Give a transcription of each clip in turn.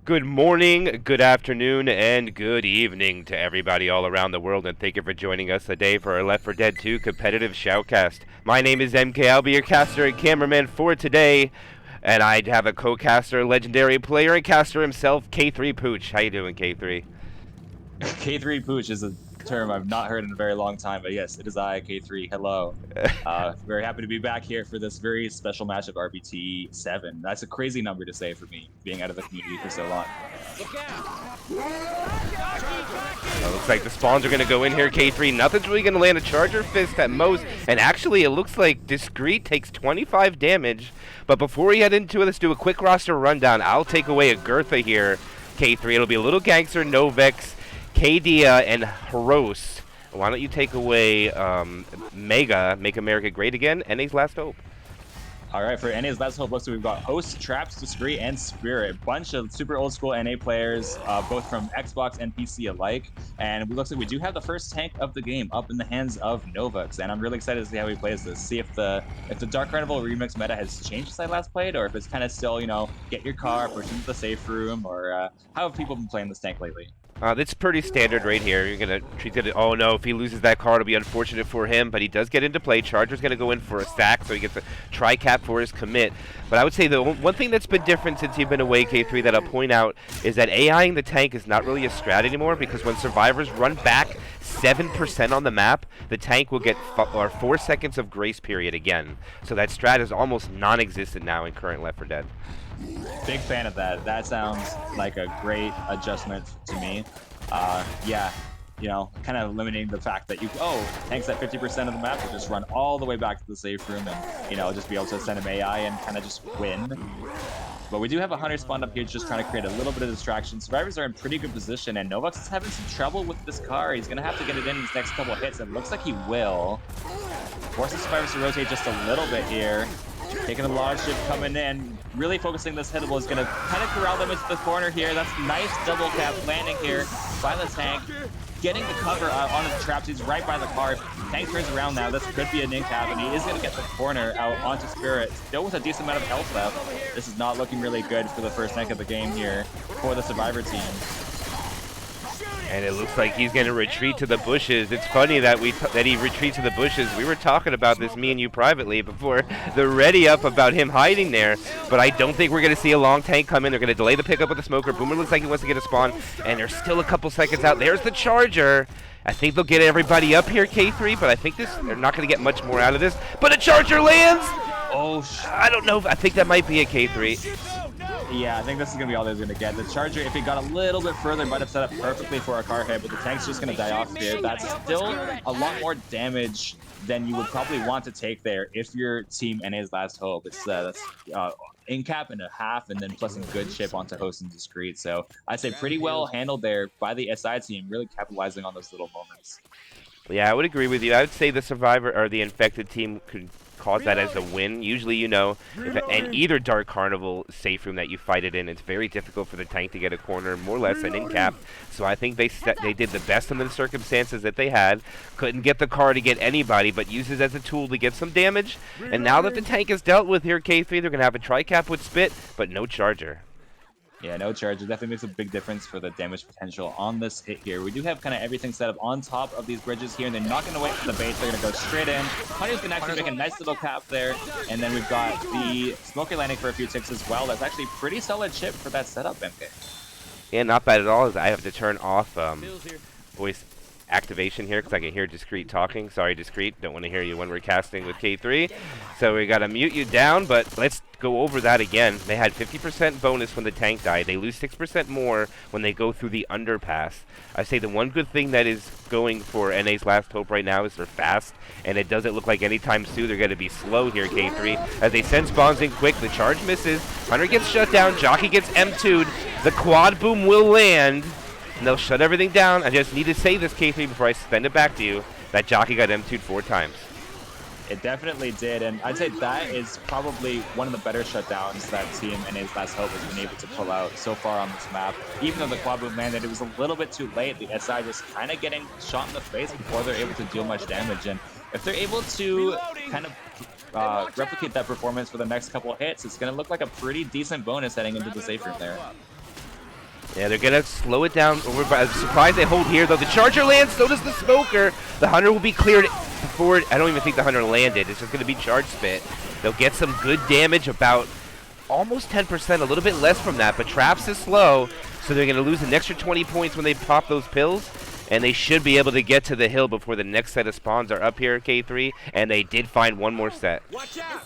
Good morning, good afternoon, and good evening to everybody all around the world, and thank you for joining us today for our Left 4 Dead 2 competitive shoutcast. My name is MK. I'll be your caster and cameraman for today, and I have a co-caster, legendary player, and caster himself, K3 Pooch. How you doing, K3? K3 Pooch is a term I've not heard in a very long time, but yes, it is I, K3. Hello. Very happy to be back here for this very special match of RBT 7. That's a crazy number to say for me, being out of the community for so long. Looks like the spawns are going to go in here, K3. Nothing's really going to land a Charger Fist at most. And actually, it looks like Discreet takes 25 damage. But before we head into it, let's do a quick roster rundown. I'll take away Agartha here, K3. It'll be a little Gangster, Novex, Kdia, and Haros. Why don't you take away Mega, Make America Great Again, NA's Last Hope? All right, for NA's Last Hope, looks like we've got Host, Traps, Discreet, and Spirit. Bunch of super old school NA players, both from Xbox and PC alike. And it looks like we do have the first tank of the game up in the hands of Novex. And I'm really excited to see how he plays this. See if the Dark Carnival remix meta has changed since I last played, or if it's kind of still, get your car, push into the safe room, or how have people been playing this tank lately? That's pretty standard right here. You're going to treat it. Oh no, if he loses that card, it'll be unfortunate for him, but he does get into play. Charger's going to go in for a stack, so he gets a tri-cap for his commit. But I would say the one thing that's been different since you've been away, K3, that I'll point out is that AIing the tank is not really a strat anymore, because when survivors run back 7% on the map, the tank will get 4 seconds of grace period again. So that strat is almost non-existent now in current Left 4 Dead. Big fan of that. That sounds like a great adjustment to me. Yeah, kind of eliminating the fact that tanks at 50% of the map will just run all the way back to the safe room and, just be able to send him AI and kind of just win. But we do have a Hunter spawned up here just trying to create a little bit of distraction. Survivors are in pretty good position, and Novex is having some trouble with this car. He's going to have to get it in his next couple hits, and it looks like he will. Forcing Survivors to rotate just a little bit here. Taking a large shift coming in, really focusing this hittable is going to kind of corral them into the corner here. That's nice double cap landing here by the tank. Getting the cover onto the traps. He's right by the car. Tank turns around now. This could be an in-cap, and he is going to get the corner out onto Spirit. Still with a decent amount of health left. This is not looking really good for the first tank of the game here for the Survivor team. And it looks like he's going to retreat to the bushes. It's funny that he retreats to the bushes. We were talking about this, me and you privately, before the ready up about him hiding there. But I don't think we're going to see a long tank come in. They're going to delay the pickup with the smoker. Boomer looks like he wants to get a spawn. And there's still a couple seconds out. There's the Charger. I think they'll get everybody up here, K3, but I think they're not going to get much more out of this. But a Charger lands! Oh, I don't know. I think that might be a K3. Yeah, I think this is going to be all they're going to get. The Charger, if he got a little bit further, might have set up perfectly for a car hit, but the tank's just going to die off here. That's still a lot more damage than you would probably want to take there if your team NA's Last Hope. It's that's in cap and a half, and then plus some good chip onto Host and Discreet. So I'd say pretty well handled there by the SI team, really capitalizing on those little moments. Yeah, I would agree with you. I would say the Survivor or the Infected team could cause that as a win. Usually, in either Dark Carnival safe room that you fight it in, it's very difficult for the tank to get a corner, more or less an in-cap. So I think they did the best under the circumstances that they had. Couldn't get the car to get anybody, but used it as a tool to get some damage. And now that the tank is dealt with here, K3, they're going to have a tri-cap with Spit, but no Charger. Yeah, no Charger definitely makes a big difference for the damage potential on this hit here. We do have kind of everything set up on top of these bridges here, and they're not going to wait for the base. They're going to go straight in. Honey's going to actually make a nice little cap there, and then we've got the Smoker landing for a few ticks as well. That's actually pretty solid chip for that setup, MK. Yeah, not bad at all. I have to turn off voice activation here because I can hear Discreet talking. Sorry, Discreet. Don't want to hear you when we're casting with K3. So we got to mute you down, but let's go over that again. They had 50% bonus when the tank died. They lose 6% more when they go through the underpass. I say the one good thing that is going for NA's Last Hope right now is they're fast, and it doesn't look like anytime soon they're going to be slow here, K3. As they send spawns in quick, the charge misses. Hunter gets shut down. Jockey gets M2'd. The quad boom will land. And they'll shut everything down. I just need to say this, K3, before I send it back to you. That Jockey got M2'd 4 times. It definitely did, and I'd say that is probably one of the better shutdowns that Team NA's Last Hope has been able to pull out so far on this map. Even though the quad boom landed, it was a little bit too late. The SI just kind of getting shot in the face before they're able to deal much damage, and if they're able to kind of replicate that performance for the next couple of hits, it's going to look like a pretty decent bonus heading into the safe room there. Yeah, they're gonna slow it down. I'm surprised they hold here though. The charger lands, so does the smoker. The hunter will be cleared before I don't even think the hunter landed. It's just gonna be charge spit. They'll get some good damage, about almost 10%, a little bit less from that, but Traps is slow, so they're gonna lose an extra 20 points when they pop those pills, and they should be able to get to the hill before the next set of spawns are up here at K3, and they did find one more set. Watch out!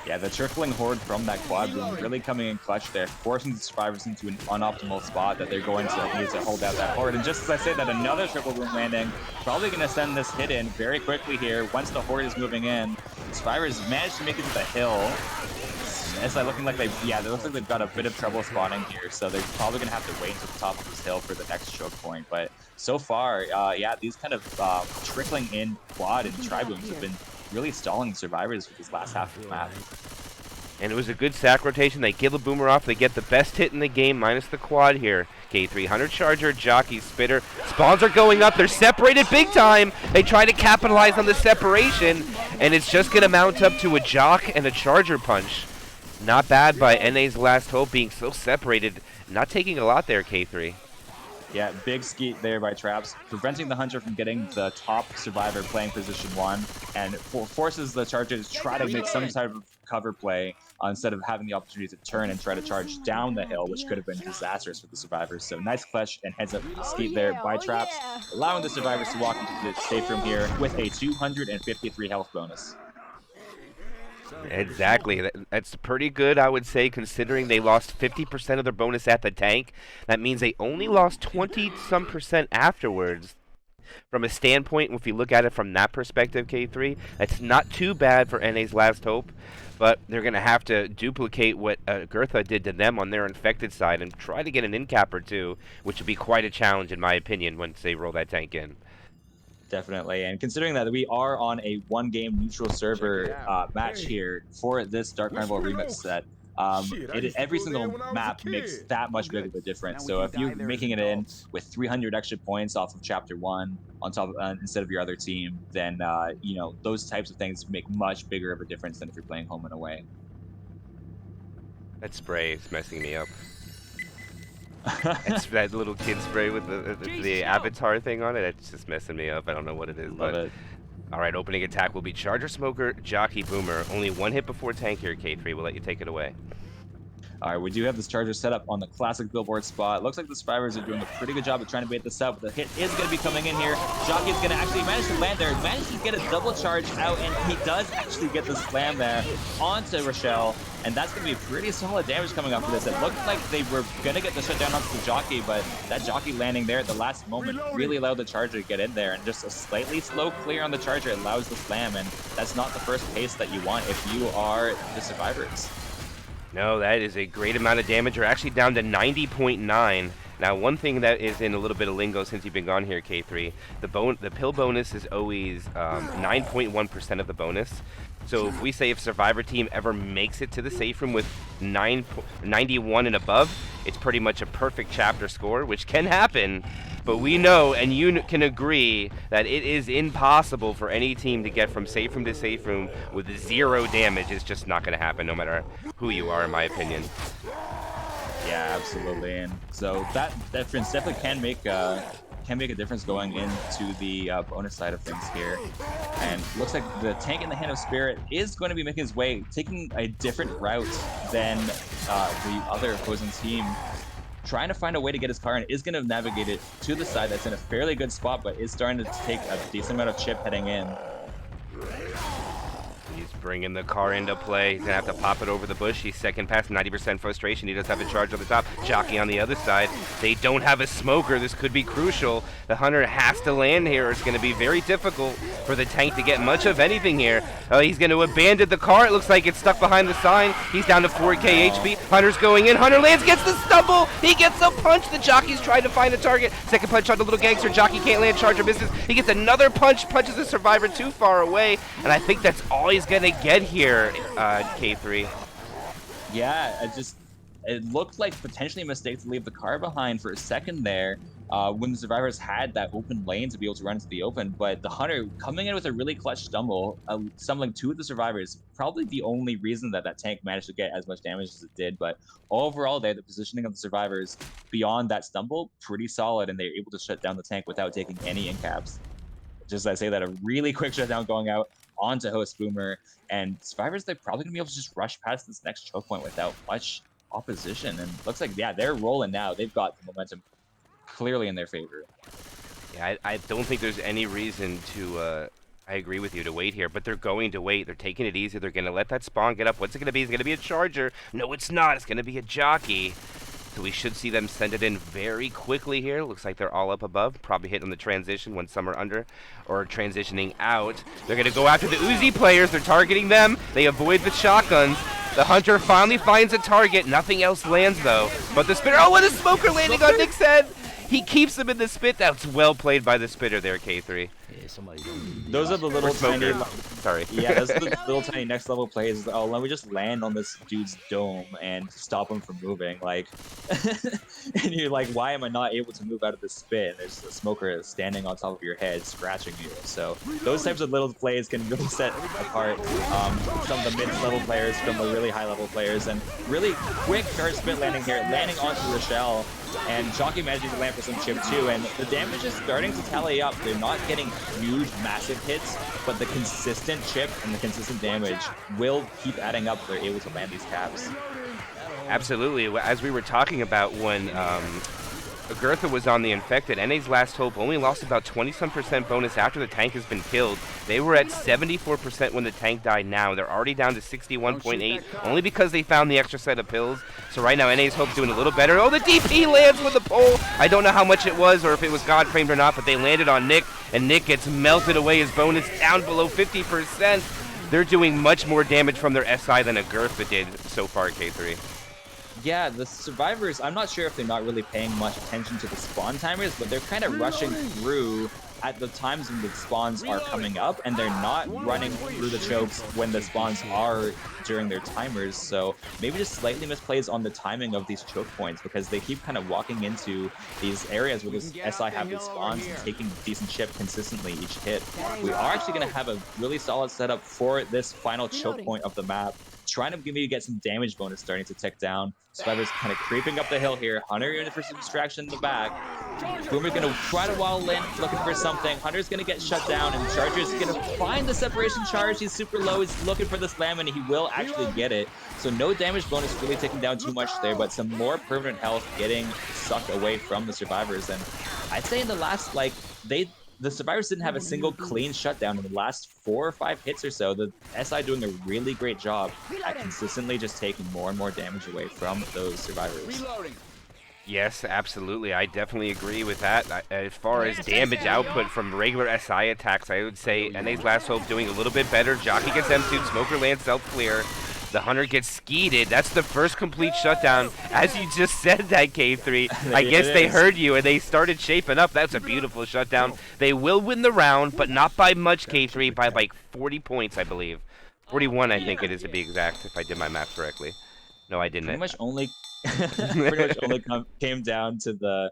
Yeah, the trickling horde from that quad room really coming in clutch there, forcing the survivors into an unoptimal spot that they're going to need to hold out that horde. And just as I say that, another triple room landing, probably going to send this hit in very quickly here. Once the horde is moving in, survivors managed to make it to the hill. It's like looking like it looks like they've got a bit of trouble spawning here, so they're probably going to have to wait until the top of this hill for the next choke point. But so far, yeah, these kind of trickling in quad and tri-booms have been really stalling survivors for this last half of the map. And it was a good sack rotation. They kill the boomer off. They get the best hit in the game, minus the quad here. K3, Hunter Charger, Jockey, Spitter. Spawns are going up. They're separated big time. They try to capitalize on the separation, and it's just going to mount up to a Jock and a Charger punch. Not bad by NA's Last Hope being so separated. Not taking a lot there, K3. Yeah, big skeet there by Traps, preventing the Hunter from getting the top survivor playing position 1, and forces the Charger to try to make some type of cover play instead of having the opportunity to turn and try to charge down the hill, which could have been disastrous for the survivors. So nice clutch and heads up skeet there by Traps, allowing the survivors to walk into the safe room here with a 253 health bonus. Exactly. That's pretty good, I would say, considering they lost 50% of their bonus at the tank. That means they only lost 20-some% afterwards. From a standpoint, if you look at it from that perspective, K3, that's not too bad for NA's Last Hope, but they're going to have to duplicate what Agartha did to them on their infected side and try to get an in-cap or two, which would be quite a challenge, in my opinion, once they roll that tank in. Definitely, and considering that we are on a one-game neutral server match here for this Dark Carnival remix set, every single map makes that much bigger of a difference. So if you're making it in with 300 extra points off of Chapter 1 on top of, instead of your other team, then you know, those types of things make much bigger of a difference than if you're playing home and away. That spray is messing me up. It's that little kid spray with the avatar thing on it. It's just messing me up. I don't know what it is. Love it. All right, opening attack will be Charger, Smoker, Jockey, Boomer. Only one hit before tank here, K3. We'll let you take it away. All right, we do have this Charger set up on the classic billboard spot. Looks like the survivors are doing a pretty good job of trying to bait this out, but the hit is going to be coming in here. Jockey is going to actually manage to land there, manage to get a double charge out, and he does actually get the slam there onto Rochelle, and that's going to be pretty solid damage coming up for this. It looked like they were going to get the shutdown onto the Jockey, but that Jockey landing there at the last moment really allowed the Charger to get in there, and just a slightly slow clear on the Charger allows the slam, and that's not the first pace that you want if you are the survivors. No, that is a great amount of damage. We're actually down to 90.9. Now, one thing that is in a little bit of lingo since you've been gone here, K3, the pill bonus is always 9.1% of the bonus. So if we say if Survivor Team ever makes it to the safe room with 91 and above, it's pretty much a perfect chapter score, which can happen. But we know, and you can agree, that it is impossible for any team to get from safe room to safe room with 0 damage. It's just not going to happen, no matter who you are, in my opinion. Yeah, absolutely. And so that difference definitely can make a difference going into the bonus side of things here. And looks like the tank in the Hand of Spirit is going to be making his way, taking a different route than the other opposing team, trying to find a way to get his car, and is going to navigate it to the side that's in a fairly good spot, but is starting to take a decent amount of chip heading in. He's bringing the car into play. He's going to have to pop it over the bush. He's second past 90% frustration. He does have a charge on the top. Jockey on the other side. They don't have a smoker. This could be crucial. The Hunter has to land here. It's going to be very difficult for the tank to get much of anything here. He's going to abandon the car. It looks like it's stuck behind the sign. He's down to 4k HP. Hunter's going in. Hunter lands, gets the stumble. He gets a punch. The Jockey's trying to find a target. Second punch on the little gangster. Jockey can't land. Charger misses. He gets another punch. Punches the Survivor too far away. And I think that's all he's going to get here, K3. Yeah, it looked like potentially a mistake to leave the car behind for a second there when the survivors had that open lane to be able to run into the open. But the Hunter coming in with a really clutch stumble, stumbling two of the survivors, probably the only reason that that tank managed to get as much damage as it did. But overall there, the positioning of the survivors beyond that stumble, pretty solid, and they're able to shut down the tank without taking any incaps. Just I say that, a really quick shutdown going out onto host Boomer, and survivors, they're probably gonna be able to just rush past this next choke point without much opposition. And looks like, yeah, they're rolling now. They've got the momentum clearly in their favor. Yeah, I don't think there's any reason to, I agree with you, to wait here, but they're going to wait. They're taking it easy. They're going to let that spawn get up. What's it going to be? It's going to be a charger. No, it's not. It's going to be a jockey. So we should see them send it in very quickly here. Looks like they're all up above. Probably hitting the transition when some are under or transitioning out. They're going to go after the Uzi players. They're targeting them. They avoid the shotguns. The Hunter finally finds a target. Nothing else lands, though. But the Spitter... Oh, what a smoker landing on Nick's head! He keeps him in the spit. That's well played by the Spitter there, K3. Those are the little tiny... Sorry. Yeah, those are the little tiny next level plays. Oh, let me just land on this dude's dome and stop him from moving. Like, and you're like, why am I not able to move out of this spit? And there's a smoker standing on top of your head, scratching you. So those types of little plays can really set apart some of the mid-level players from the really high-level players. And really quick charge spit landing here, landing onto Rochelle. And Jockey managing to land for some chip too, and the damage is starting to tally up. They're not getting huge, massive hits, but the consistent chip and the consistent damage will keep adding up if they're able to land these caps. Absolutely. As we were talking about when Agartha was on the Infected, NA's Last Hope only lost about 20-some% bonus after the tank has been killed. They were at 74% when the tank died now. They're already down to 61.8, only because they found the extra set of pills. So right now, NA's Hope's doing a little better. Oh, the DP lands with the pole. I don't know how much it was or if it was God framed or not, but they landed on Nick, and Nick gets melted away. His bonus down below 50%. They're doing much more damage from their SI than Agartha did so far, K3. Yeah, the survivors, I'm not sure if they're not really paying much attention to the spawn timers, but they're kind of rushing through at the times when the spawns are coming up, and they're not running through the chokes when the spawns are during their timers. So maybe just slightly misplays on the timing of these choke points, because they keep kind of walking into these areas where this SI have these spawns and taking decent chip consistently each hit. We are actually going to have a really solid setup for this final choke point of the map, trying to maybe get some damage bonus starting to tick down. Survivors kind of creeping up the hill here. Hunter in for some distraction in the back. Boomer's going to try to wall in, looking for something. Hunter's going to get shut down, and Charger's going to find the separation charge. He's super low. He's looking for the slam, and he will actually get it. So no damage bonus really taking down too much there, but some more permanent health getting sucked away from the survivors. And I'd say in the last, like, the survivors didn't have a single clean shutdown in the last 4 or 5 hits or so. The SI doing a really great job at consistently just taking more and more damage away from those survivors. Yes, absolutely. I definitely agree with that. As far as damage output from regular SI attacks, I would say NA's Last Hope doing a little bit better. Jockey gets M2'd, Smoker lands self-clear. The Hunter gets skeeted. That's the first complete shutdown. As you just said that, K3, I guess they heard you and they started shaping up. That's a beautiful shutdown. They will win the round, but not by much, K3, by like 40 points, I believe. 41, I think it is to be exact, if I did my math correctly. No, I didn't. Pretty much only came down to the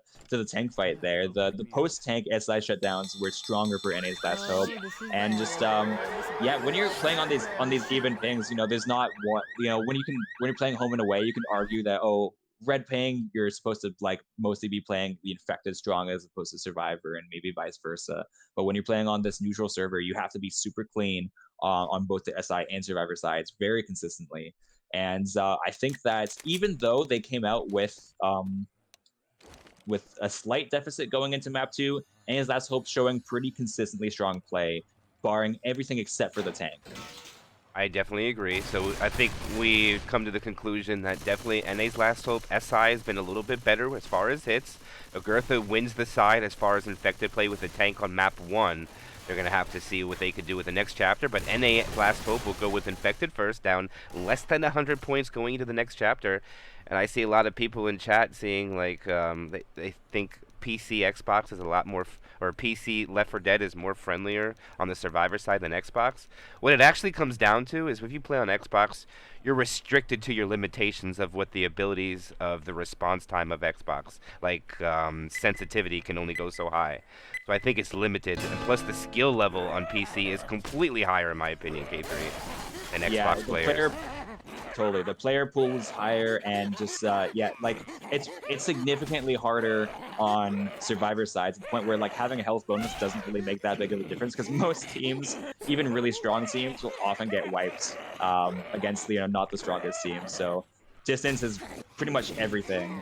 tank fight there. The post tank SI shutdowns were stronger for NA's Last Hope, and just yeah, when you're playing on these even things, you know, there's not one, you know, when you're playing home and away, you can argue that, oh, red ping, you're supposed to like mostly be playing the Infected strong as opposed to Survivor, and maybe vice versa. But when you're playing on this neutral server, you have to be super clean on both the SI and Survivor sides very consistently. And I think that even though they came out with a slight deficit going into map 2, NA's Last Hope showing pretty consistently strong play, barring everything except for the tank. I definitely agree. So I think we come to the conclusion that definitely NA's Last Hope SI has been a little bit better as far as hits. Agartha wins the side as far as Infected play with the tank on map 1. They're going to have to see what they could do with the next chapter, but NA Last Hope will go with Infected first, down less than 100 points going into the next chapter. And I see a lot of people in chat seeing, like, they think PC Xbox is a lot more, or PC Left 4 Dead is more friendlier on the survivor side than Xbox. What it actually comes down to is if you play on Xbox, you're restricted to your limitations of what the abilities of the response time of Xbox, like sensitivity can only go so high. So I think it's limited, and plus the skill level on PC is completely higher in my opinion, K3, than Xbox players. Totally, the player pool is higher, and just yeah, like it's significantly harder on survivor side to the point where like having a health bonus doesn't really make that big of a difference because most teams, even really strong teams, will often get wiped against not the strongest teams. So distance is pretty much everything.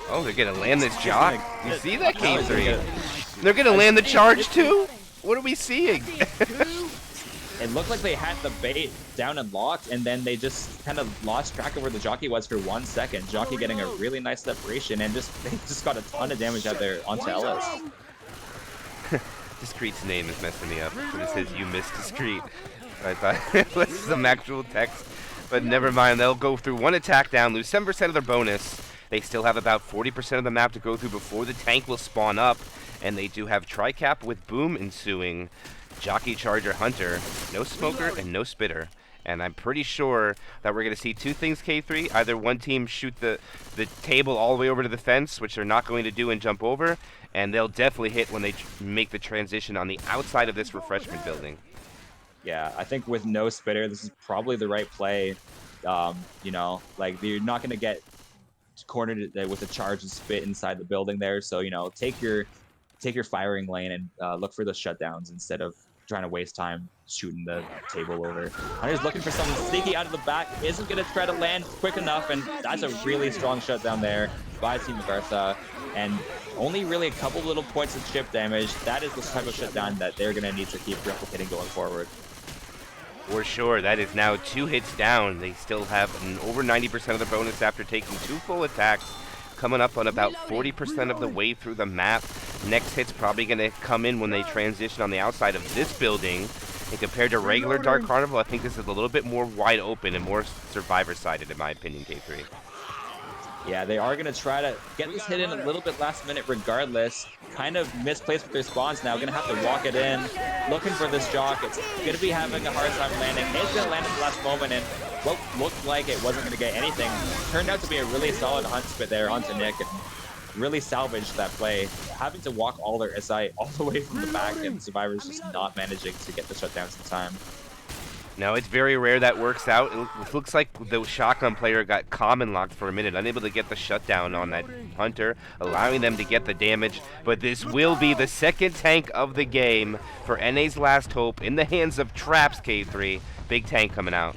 Oh, they're gonna land this jock. You see that, K3? They're gonna land the charge too. What are we seeing? It looked like they had the bait down and locked, and then they just kind of lost track of where the jockey was for 1 second. Jockey getting a really nice separation, and they just got a ton of damage out there onto Ellis. Discreet's name is messing me up. But it says you missed Discreet. I thought it was some actual text, but never mind. They'll go through one attack down, lose 7% of their bonus. They still have about 40% of the map to go through before the tank will spawn up, and they do have Tricap with Boom ensuing. Jockey, Charger, Hunter, no Smoker, and no Spitter. And I'm pretty sure that we're going to see two things, K3. Either one team shoot the table all the way over to the fence, which they're not going to do and jump over, and they'll definitely hit when they make the transition on the outside of this refreshment building. Yeah, I think with no Spitter, this is probably the right play. You know, like you're not going to get cornered with a charge and spit inside the building there. So, you know, take your firing lane and look for the shutdowns instead of trying to waste time shooting the table over. Hunter's looking for something sneaky out of the back, isn't going to try to land quick enough, and that's a really strong shutdown there by Team Agartha, and only really a couple little points of chip damage. That is the type of shutdown that they're going to need to keep replicating going forward. For sure, that is now 2 hits down. They still have an over 90% of the bonus after taking 2 full attacks, coming up on about 40% of the way through the map. Next hit's probably going to come in when they transition on the outside of this building. And compared to regular Dark Carnival, I think this is a little bit more wide open and more survivor-sided, in my opinion, K3. Yeah, they are going to try to get this hit in a little bit last minute regardless. Kind of misplaced with their spawns now. Going to have to walk it in. Looking for this jock. It's going to be having a hard time landing. It's going to land at the last moment, and what looked like it wasn't going to get anything turned out to be a really solid hunt spit there onto Nick, and really salvaged that play. Having to walk all their SI all the way from the back, and Survivors just not managing to get the shutdowns in time. No, it's very rare that works out. It looks like the shotgun player got common locked for a minute, unable to get the shutdown on that Hunter, allowing them to get the damage. But this will be the second tank of the game for NA's last hope in the hands of Traps, K3. Big tank coming out.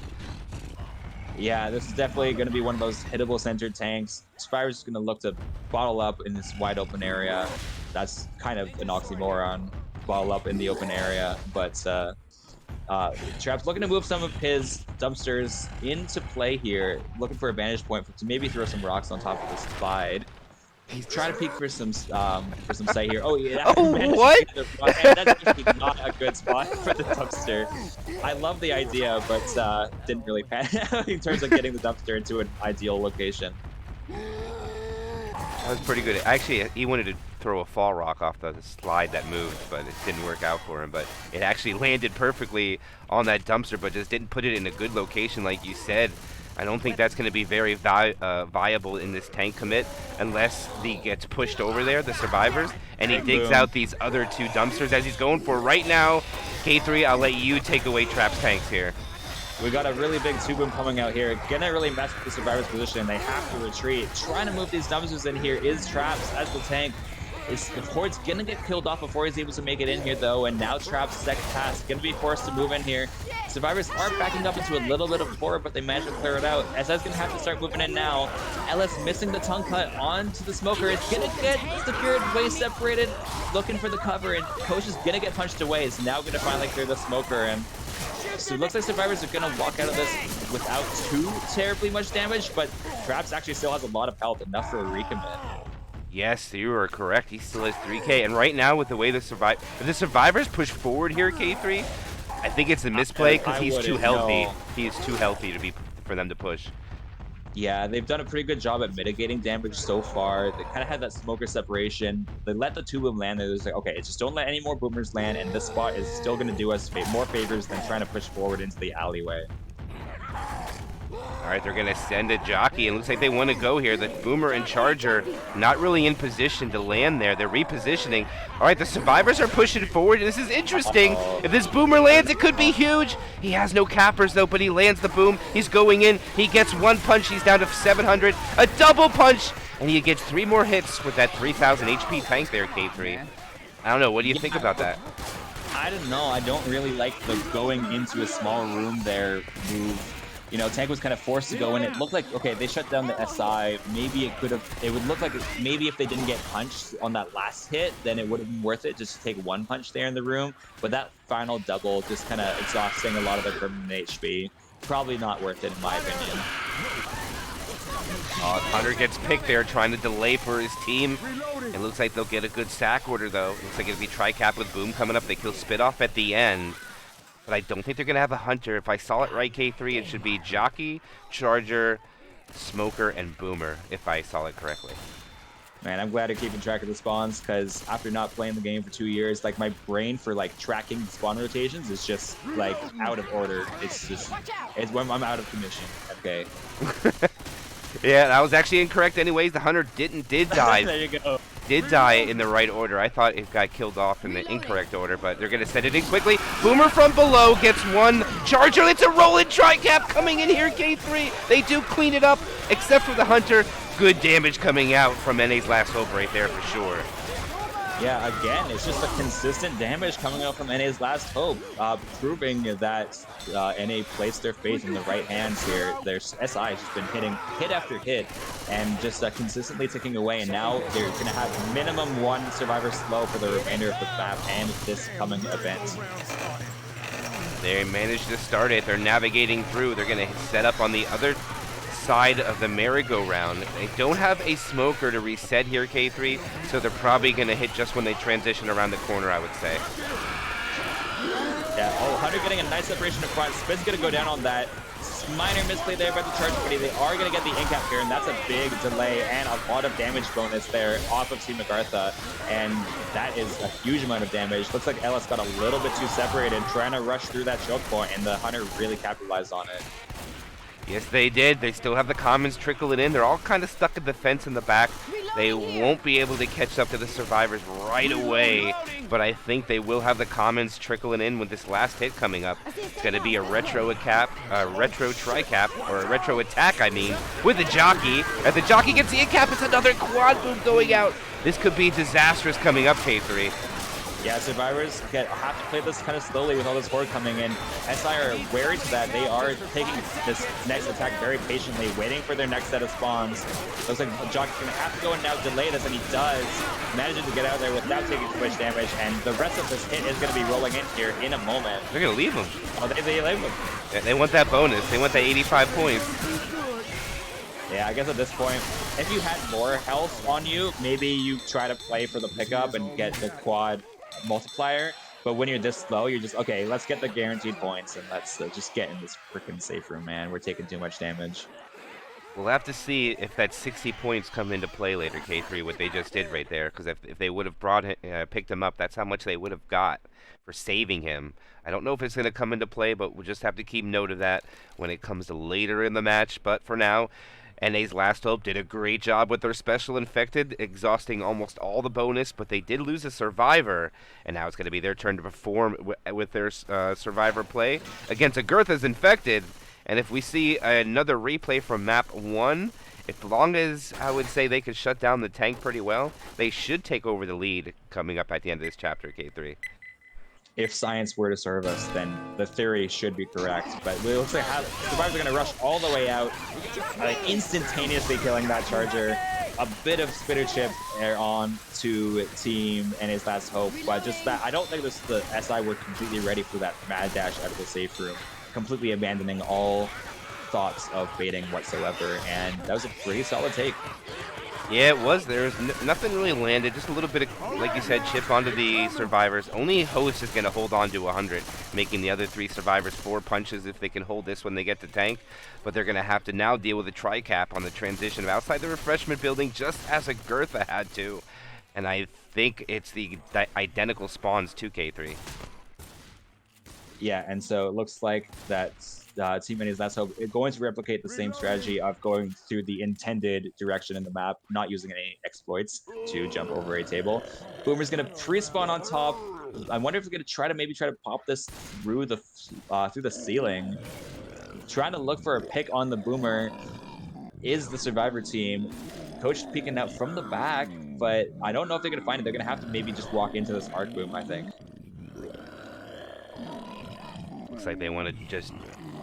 Yeah, this is definitely going to be one of those hittable centered tanks. Survivors is going to look to bottle up in this wide open area. That's kind of an oxymoron, bottle up in the open area, but Traps looking to move some of his dumpsters into play here, looking for a vantage point to maybe throw some rocks on top of the slide. He's trying to peek for some sight here. Oh, yeah. Oh, what? That's actually not a good spot for the dumpster. I love the idea, but didn't really pan out in terms of getting the dumpster into an ideal location. That was pretty good. Actually, he wanted to throw a fall rock off the slide that moved, but it didn't work out for him. But it actually landed perfectly on that dumpster, but just didn't put it in a good location like you said. I don't think that's going to be very viable in this tank commit unless he gets pushed over there, the survivors, and he digs out these other 2 dumpsters as he's going for right now. K3, I'll let you take away Traps tanks here. We got a really big 2-boom coming out here. Gonna really mess with the survivors' position. They have to retreat. Trying to move these dumpsters in here is Traps as the tank. The Horde's gonna get killed off before he's able to make it in here though, and now Traps' second pass gonna be forced to move in here. Survivors are backing up into a little bit of Horde, but they managed to clear it out. SI's gonna have to start moving in now. Ellis missing the tongue cut onto the smoker. It's gonna get secured, way separated, looking for the cover, and Coach is gonna get punched away. It's now gonna finally clear the smoker, and so it looks like Survivors are gonna walk out of this without too terribly much damage, but Traps actually still has a lot of health, enough for a recommit. Yes, you are correct. He still has 3K, and right now with the way the survivors push forward here, K3, I think it's a misplay because he's too healthy. He is too healthy to be for them to push. Yeah, they've done a pretty good job at mitigating damage so far. They kind of had that smoker separation. They let the 2 boom land. They're just like, okay, just don't let any more boomers land, and this spot is still going to do us more favors than trying to push forward into the alleyway. All right, they're going to send a jockey. It looks like they want to go here. The Boomer and Charger not really in position to land there. They're repositioning. All right, the Survivors are pushing forward. This is interesting. If this Boomer lands, it could be huge. He has no cappers, though, but he lands the boom. He's going in. He gets 1 punch. He's down to 700. A double punch, and he gets 3 more hits with that 3,000 HP tank there, K3. I don't know. What do you think about that? I don't know. I don't really like the going into a small room there move. You know, Tank was kind of forced to go in. It looked like, okay, they shut down the SI. Maybe it would look like maybe if they didn't get punched on that last hit, then it would have been worth it just to take 1 punch there in the room. But that final double just kind of exhausting a lot of their permanent HP. Probably not worth it in my opinion. Hunter gets picked there, trying to delay for his team. It looks like they'll get a good sack order, though. Looks like it'll be Tri-Cap with Boom coming up. They kill Spit Off at the end. But I don't think they're going to have a Hunter. If I saw it right, K3, it should be Jockey, Charger, Smoker, and Boomer, if I saw it correctly. Man, I'm glad you're keeping track of the spawns, because after not playing the game for 2 years, like, my brain for, like, tracking the spawn rotations is just, like, out of order. It's when I'm out of commission. Okay. Yeah, I was actually incorrect anyways. The Hunter did die. There you go. Did die in the right order. I thought it got killed off in the incorrect order, but they're going to send it in quickly. Boomer from below gets 1. Charger, it's a rolling Tri-Cap coming in here, K3. They do clean it up, except for the Hunter. Good damage coming out from NA's Last Hope right there for sure. Yeah, again, it's just a consistent damage coming out from NA's Last Hope, proving that NA placed their faith in the right hands here. Their SI has just been hitting hit after hit and just consistently ticking away, and now they're going to have minimum 1 Survivor slow for the remainder of the map and this coming event. They managed to start it. They're navigating through. They're going to set up on the other side of the merry-go-round. They don't have a smoker to reset here, K3, so they're probably going to hit just when they transition around the corner, I would say. Yeah, Hunter getting a nice separation of front. Spin's going to go down on that. Minor misplay there by the charge party. They are going to get the in-cap here, and that's a big delay and a lot of damage bonus there off of Team Agartha, and that is a huge amount of damage. Looks like Ellis got a little bit too separated, trying to rush through that choke point, and the Hunter really capitalized on it. Yes, they did. They still have the commons trickling in. They're all kind of stuck in the fence in the back. They won't be able to catch up to the Survivors right away, but I think they will have the commons trickling in with this last hit coming up. It's going to be a retro Tri-Cap, or a retro attack, I mean, with the Jockey. As the Jockey gets the in-cap, it's another quad boom going out. This could be disastrous coming up, K3. Yeah, Survivors have to play this kind of slowly with all this horde coming in. SI are wary to that. They are taking this next attack very patiently, waiting for their next set of spawns. Looks like Jockey's going to have to go and now delay this, and he does. Manages to get out there without taking too much damage, and the rest of this hit is going to be rolling in here in a moment. They're going to leave him. Oh, they leave him. Yeah, they want that bonus. They want that 85 points. Yeah, I guess at this point, if you had more health on you, maybe you try to play for the pickup and get the quad multiplier, but when you're this low, you're just, okay, let's get the guaranteed points and let's just get in this freaking safe room, man. We're taking too much damage. We'll have to see if that 60 points come into play later, K3, what they just did right there, because if they would have picked him up, that's how much they would have got for saving him. I don't know if it's going to come into play, but we'll just have to keep note of that when it comes to later in the match. But for now, NA's Last Hope did a great job with their Special Infected, exhausting almost all the bonus, but they did lose a Survivor, and now it's going to be their turn to perform with their Survivor play against Agartha's Infected. And if we see another replay from map 1, as long as I would say they could shut down the tank pretty well, they should take over the lead coming up at the end of this chapter, K3. If science were to serve us, then the theory should be correct. But it looks like Survivors are going to rush all the way out, instantaneously killing that Charger. A bit of Spitter Chip on to Team NA's Last Hope, but just that, I don't think the SI were completely ready for that mad dash out of the safe room, completely abandoning all thoughts of baiting whatsoever, and that was a pretty solid take. Yeah, it was. There was nothing really landed. Just a little bit of, like you said, chip onto the survivors. Only Host is going to hold on to 100, making the other 3 survivors 4 punches if they can hold this when they get to tank. But they're going to have to now deal with a tri-cap on the transition of outside the refreshment building, just as Agartha had to. And I think it's the identical spawns to K3. Yeah, and so it looks like that Team Minnie's Last Hope is going to replicate the same strategy of going through the intended direction in the map, not using any exploits to jump over a table. Boomer's going to pre-spawn on top. I wonder if he's going to try to pop this through the ceiling. Trying to look for a pick on the Boomer is the Survivor team. Coach peeking out from the back, but I don't know if they're going to find it. They're going to have to maybe just walk into this arc boom, I think. Looks like they want to just...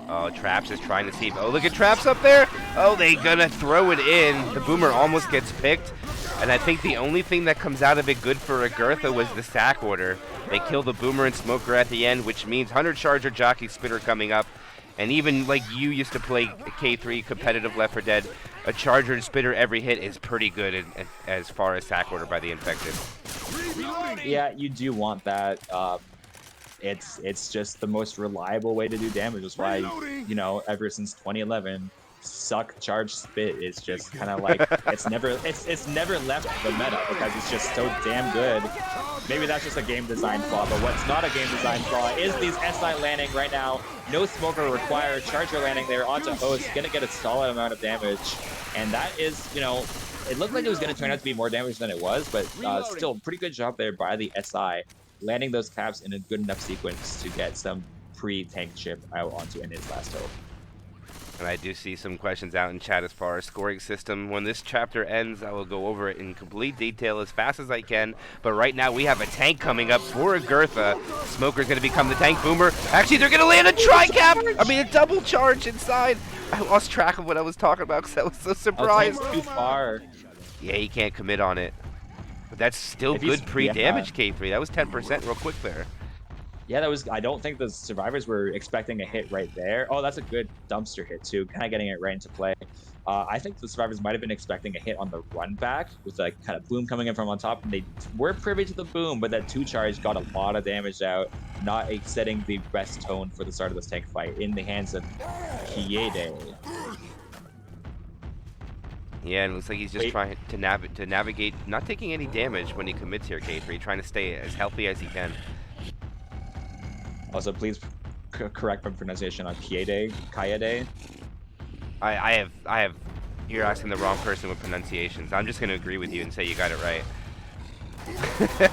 Oh, Traps is trying to see... Oh, look at Traps up there! Oh, they gonna throw it in. The Boomer almost gets picked. And I think the only thing that comes out of it good for Agartha was the sack order. They kill the Boomer and Smoker at the end, which means 100 Charger Jockey Spitter coming up. And even like you used to play K3 competitive Left 4 Dead, a Charger and Spitter every hit is pretty good as far as sack order by the Infected. Yeah, you do want that. It's just the most reliable way to do damage. That's why, you know, ever since 2011, suck charge spit is just kind of like it's never left the meta because it's just so damn good. Maybe that's just a game design flaw, but what's not a game design flaw is these SI landing right now. No smoker required. Charger landing there onto Host, gonna get a solid amount of damage, and that is, you know, it looked like it was gonna turn out to be more damage than it was, but still pretty good job there by the SI. Landing those caps in a good enough sequence to get some pre-tank chip out onto In's Last Hope. And I do see some questions out in chat as far as scoring system. When this chapter ends, I will go over it in complete detail as fast as I can. But right now, we have a tank coming up for Agartha. Smoker's going to become the tank. Boomer. Actually, they're going to land a tri-cap. I mean, a double charge inside. I lost track of what I was talking about because I was so surprised. Oh, too far. Yeah, he can't commit on it. But that's still good pre-damage, K3. That was 10% real quick there. Yeah, that was. I don't think the survivors were expecting a hit right there. Oh, that's a good dumpster hit too. Kind of getting it right into play. I think the survivors might have been expecting a hit on the run back with like kind of boom coming in from on top, and they were privy to the boom, but that 2 charge got a lot of damage out, not setting the best tone for the start of this tank fight in the hands of Kiede. Yeah, and it looks like he's just trying to navigate, not taking any damage when he commits here, K3, trying to stay as healthy as he can. Also, please correct my pronunciation on Kaede. I have. You're asking the wrong person with pronunciations. I'm just gonna agree with you and say you got it right.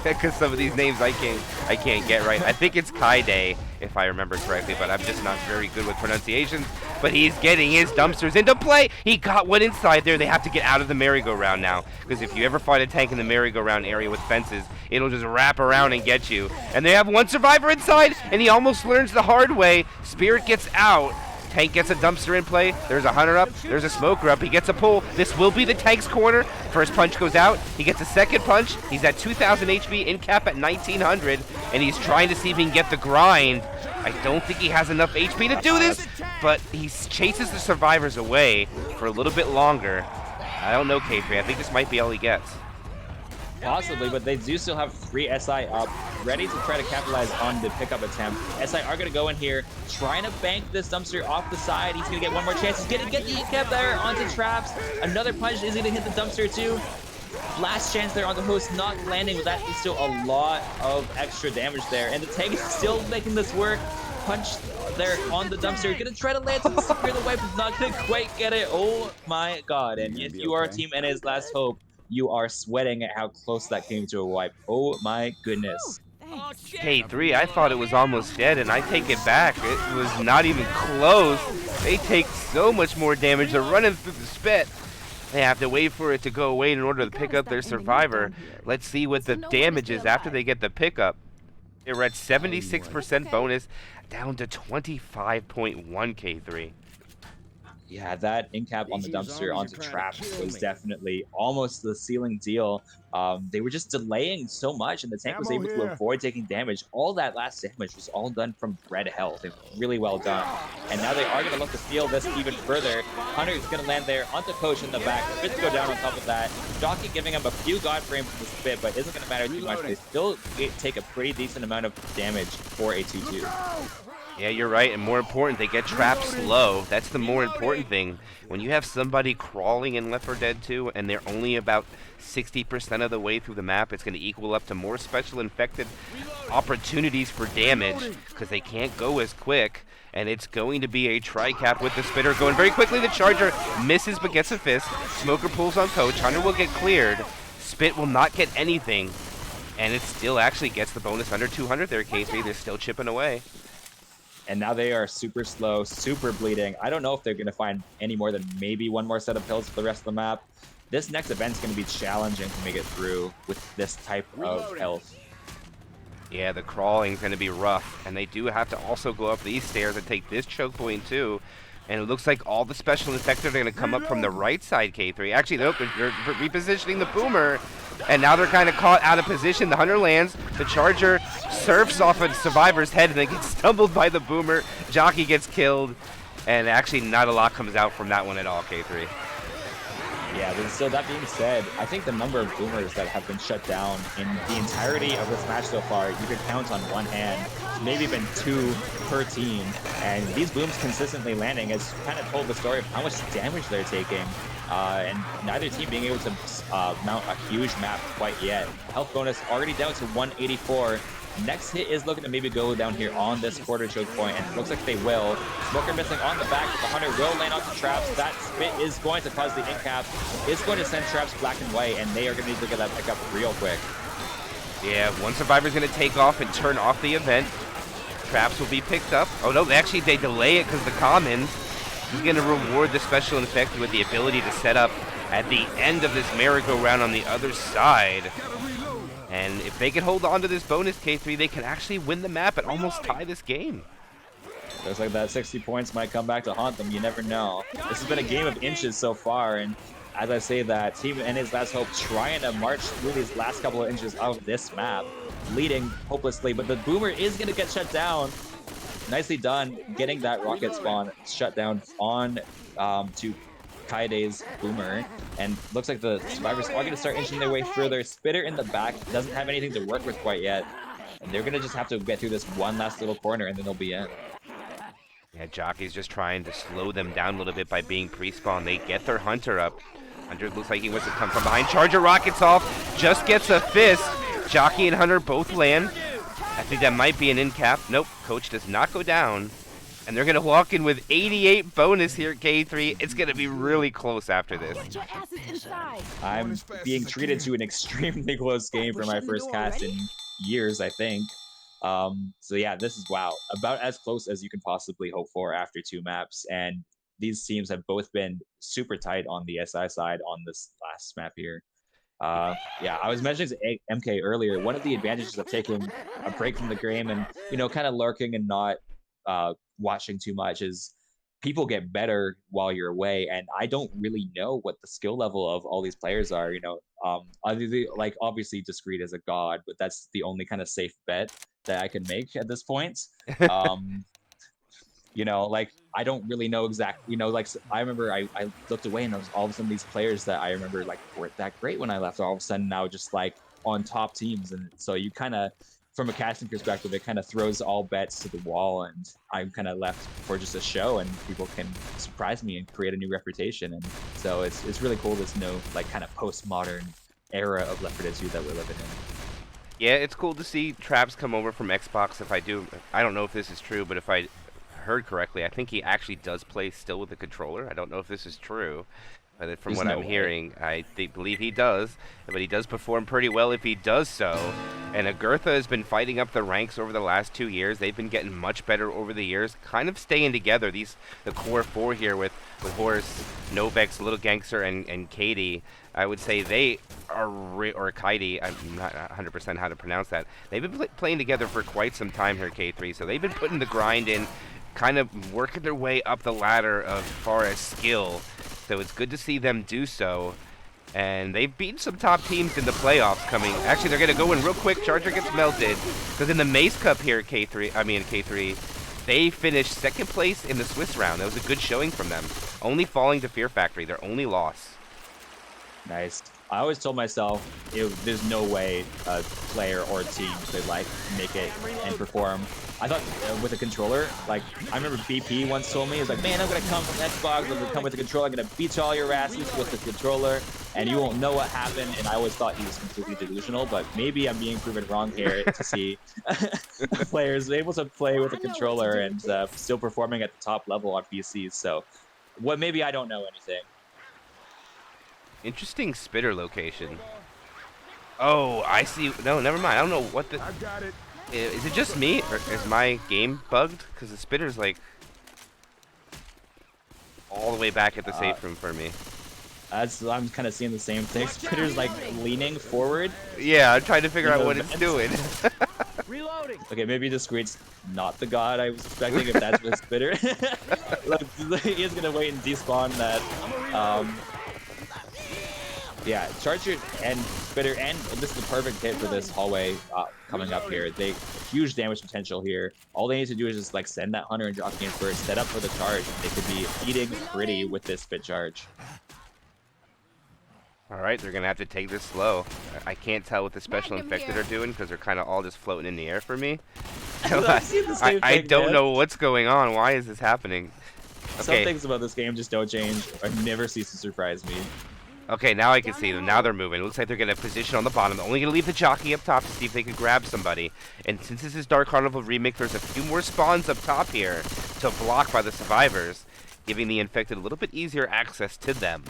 Because some of these names I can't get right. I think it's Kaide, if I remember correctly, but I'm just not very good with pronunciations. But he's getting his dumpsters into play. He got one inside there. They have to get out of the merry-go-round now, because if you ever find a tank in the merry-go-round area with fences, it'll just wrap around and get you. And they have one survivor inside, and he almost learns the hard way. Spirit gets out. Tank gets a dumpster in play. There's a hunter up. There's a smoker up. He gets a pull. This will be the tank's corner. First punch goes out. He gets a second punch. He's at 2,000 HP, in cap at 1,900, and he's trying to see if he can get the grind. I don't think he has enough HP to do this, but he chases the survivors away for a little bit longer. I don't know, K3. I think this might be all he gets. Possibly, but they do still have 3 SI up, ready to try to capitalize on the pickup attempt. SI are going to go in here, trying to bank this dumpster off the side. He's going to get one more chance. He's going to get the E-cap there onto Traps. Another punch is going to hit the dumpster too. Last chance there on the Host, not landing, but that is still a lot of extra damage there. And the tank is still making this work. Punch there on the dumpster. Gonna try to land to secure the wipe, not gonna quite get it. Oh my god. And if you are Team NA's Last Hope, you are sweating at how close that came to a wipe. Oh my goodness. K3, I thought it was almost dead, and I take it back. It was not even close. They take so much more damage. They're running through the spit. They have to wait for it to go away in order to pick up their survivor. Let's see what the damage is after they get the pickup. They're at 76% bonus, down to 25.1 K3. Yeah, that in cap on the dumpster onto traps was definitely almost the sealing deal. They were just delaying so much, and the tank was Ammo able to here. avoid taking damage. All that last damage was all done from red health. It was really well done. And now they are going to look to steal this even further. Hunter is going to land there onto Coach in the back. Spit to go down on top of that. Jockey giving him a few God frames in the spit, but isn't going to matter too much. They still take a pretty decent amount of damage for a 2-2. Yeah, you're right, and more important, they get trapped slow. That's the more important thing. When you have somebody crawling in Left 4 Dead 2 and they're only about 60% of the way through the map, it's going to equal up to more special infected opportunities for damage because they can't go as quick. And it's going to be a tri-cap with the spitter going very quickly. The Charger misses but gets a fist. Smoker pulls on Coach. Hunter will get cleared. Spit will not get anything. And it still actually gets the bonus under 200 there, K3. They're still chipping away. And now they are super slow, super bleeding. I don't know if they're going to find any more than maybe one more set of pills for the rest of the map. This next event's going to be challenging to make it through with this type of health. Yeah, the crawling's going to be rough, and they do have to also go up these stairs and take this choke point too. And it looks like all the special infectors are going to come up from the right side, K3. Actually, nope, they're repositioning the Boomer, and now they're kind of caught out of position. The Hunter lands, the Charger surfs off a Survivor's head, and they get stumbled by the Boomer. Jockey gets killed, and actually not a lot comes out from that one at all, K3. Yeah, but still, that being said, I think the number of Boomers that have been shut down in the entirety of this match so far, you could count on one hand. Maybe been 2 per team, and these booms consistently landing has kind of told the story of how much damage they're taking, and neither team being able to mount a huge map quite yet. Health bonus already down to 184. Next hit is looking to maybe go down here on this quarter choke point, and it looks like they will. Smoker missing on the back, but the Hunter will land onto traps. That spit is going to cause the in cap. It's going to send traps black and white, and they are going to need to get that pick up real quick. Yeah, one Survivor's going to take off and turn off the event. Traps will be picked up. Oh no, actually they delay it because the commons. He's going to reward the special infected with the ability to set up at the end of this merry-go-round on the other side. And if they can hold on to this bonus, K3, they can actually win the map and almost tie this game. Looks like that 60 points might come back to haunt them. You never know. This has been a game of inches so far, and as I say that, Team NA's Last Hope trying to march through these last couple of inches of this map, leading hopelessly, but the Boomer is going to get shut down. Nicely done, getting that rocket spawn shut down on to Kaide's Boomer, and looks like the Survivors are going to start inching their way further. Spitter in the back doesn't have anything to work with quite yet, and they're going to just have to get through this one last little corner, and then they'll be in. Yeah, Jockey's just trying to slow them down a little bit by being pre-spawn. They get their Hunter up. Hunter looks like he wants to come from behind. Charger rockets off, just gets a fist. Jockey and Hunter both land. I think that might be an in cap. Nope, Coach does not go down. And they're going to walk in with 88 bonus here at K3. It's going to be really close after this. I'm being treated to an extremely close game for my first cast in years, I think. So yeah, this is, wow, about as close as you can possibly hope for after 2 maps. And these teams have both been super tight on the SI side on this last map here. Yeah, I was mentioning to MK earlier, one of the advantages of taking a break from the game and, you know, kind of lurking and not watching too much is people get better while you're away, and I don't really know what the skill level of all these players are. You know, like obviously Discreet is a god, but that's the only kind of safe bet that I can make at this point. You know, like I don't really know exactly. You know, like I remember I looked away and there was all of a sudden these players that I remember like weren't that great when I left, all of a sudden now just like on top teams, and so you kind of, from a casting perspective, it kind of throws all bets to the wall, and I'm kind of left for just a show, and people can surprise me and create a new reputation. And so it's really cool, this new like kind of postmodern era of Left 4 Dead 2 that we're living in. Yeah, it's cool to see Traps come over from Xbox. I don't know if this is true, but if I heard correctly, I think he actually does play still with the controller. I don't know if this is true. But from what I'm hearing, I believe he does. But he does perform pretty well if he does so. And Agartha has been fighting up the ranks over the last 2 years. They've been getting much better over the years, kind of staying together. The core 4 here with Horus, Novex, Little Gangster, and Katie. I would say they are, or Kaidi, I'm not 100% how to pronounce that. They've been playing together for quite some time here, K3. So they've been putting the grind in kind of working their way up the ladder as far as skill. So it's good to see them do so. And they've beaten some top teams in the playoffs coming. Actually, they're going to go in real quick. Charger gets melted. Because in the Mace Cup here, K3, they finished second place in the Swiss round. That was a good showing from them. Only falling to Fear Factory, their only loss. Nice. I always told myself there's no way a player or a team could like make it and perform. I thought with a controller, like I remember BP once told me, he was like, man, I'm gonna come from Xbox, I'm gonna come with the controller, I'm gonna beat all your asses with the controller, and you won't know what happened. And I always thought he was completely delusional, but maybe I'm being proven wrong here to see players able to play with a controller and still performing at the top level on PCs. So, maybe I don't know anything. Interesting spitter location. Oh, I see. No, never mind. I don't know what the... I got it. Is it just me, or is my game bugged? Because the spitter's like all the way back at the safe room for me. I'm kind of seeing the same thing. Spitter's like leaning forward. Yeah, I'm trying to figure out what it's doing. Reloading. Okay, maybe Discreet's not the god I was expecting if that's the spitter. Look, he is gonna wait and despawn that. Yeah, Charger and Spitter, and this is the perfect hit for this hallway coming up here. They huge damage potential here. All they need to do is just like send that Hunter and drop game first, set up for the charge. They could be eating pretty with this spit charge. All right, they're gonna have to take this slow. I can't tell what the special infected are doing because they're kind of all just floating in the air for me. I don't know what's going on. Why is this happening? Okay. Some things about this game just don't change. I never cease to surprise me. Okay, now I can see them. Now they're moving. It looks like they're going to position on the bottom. They're only going to leave the jockey up top to see if they can grab somebody. And since this is Dark Carnival Remake, there's a few more spawns up top here to block by the survivors, giving the infected a little bit easier access to them.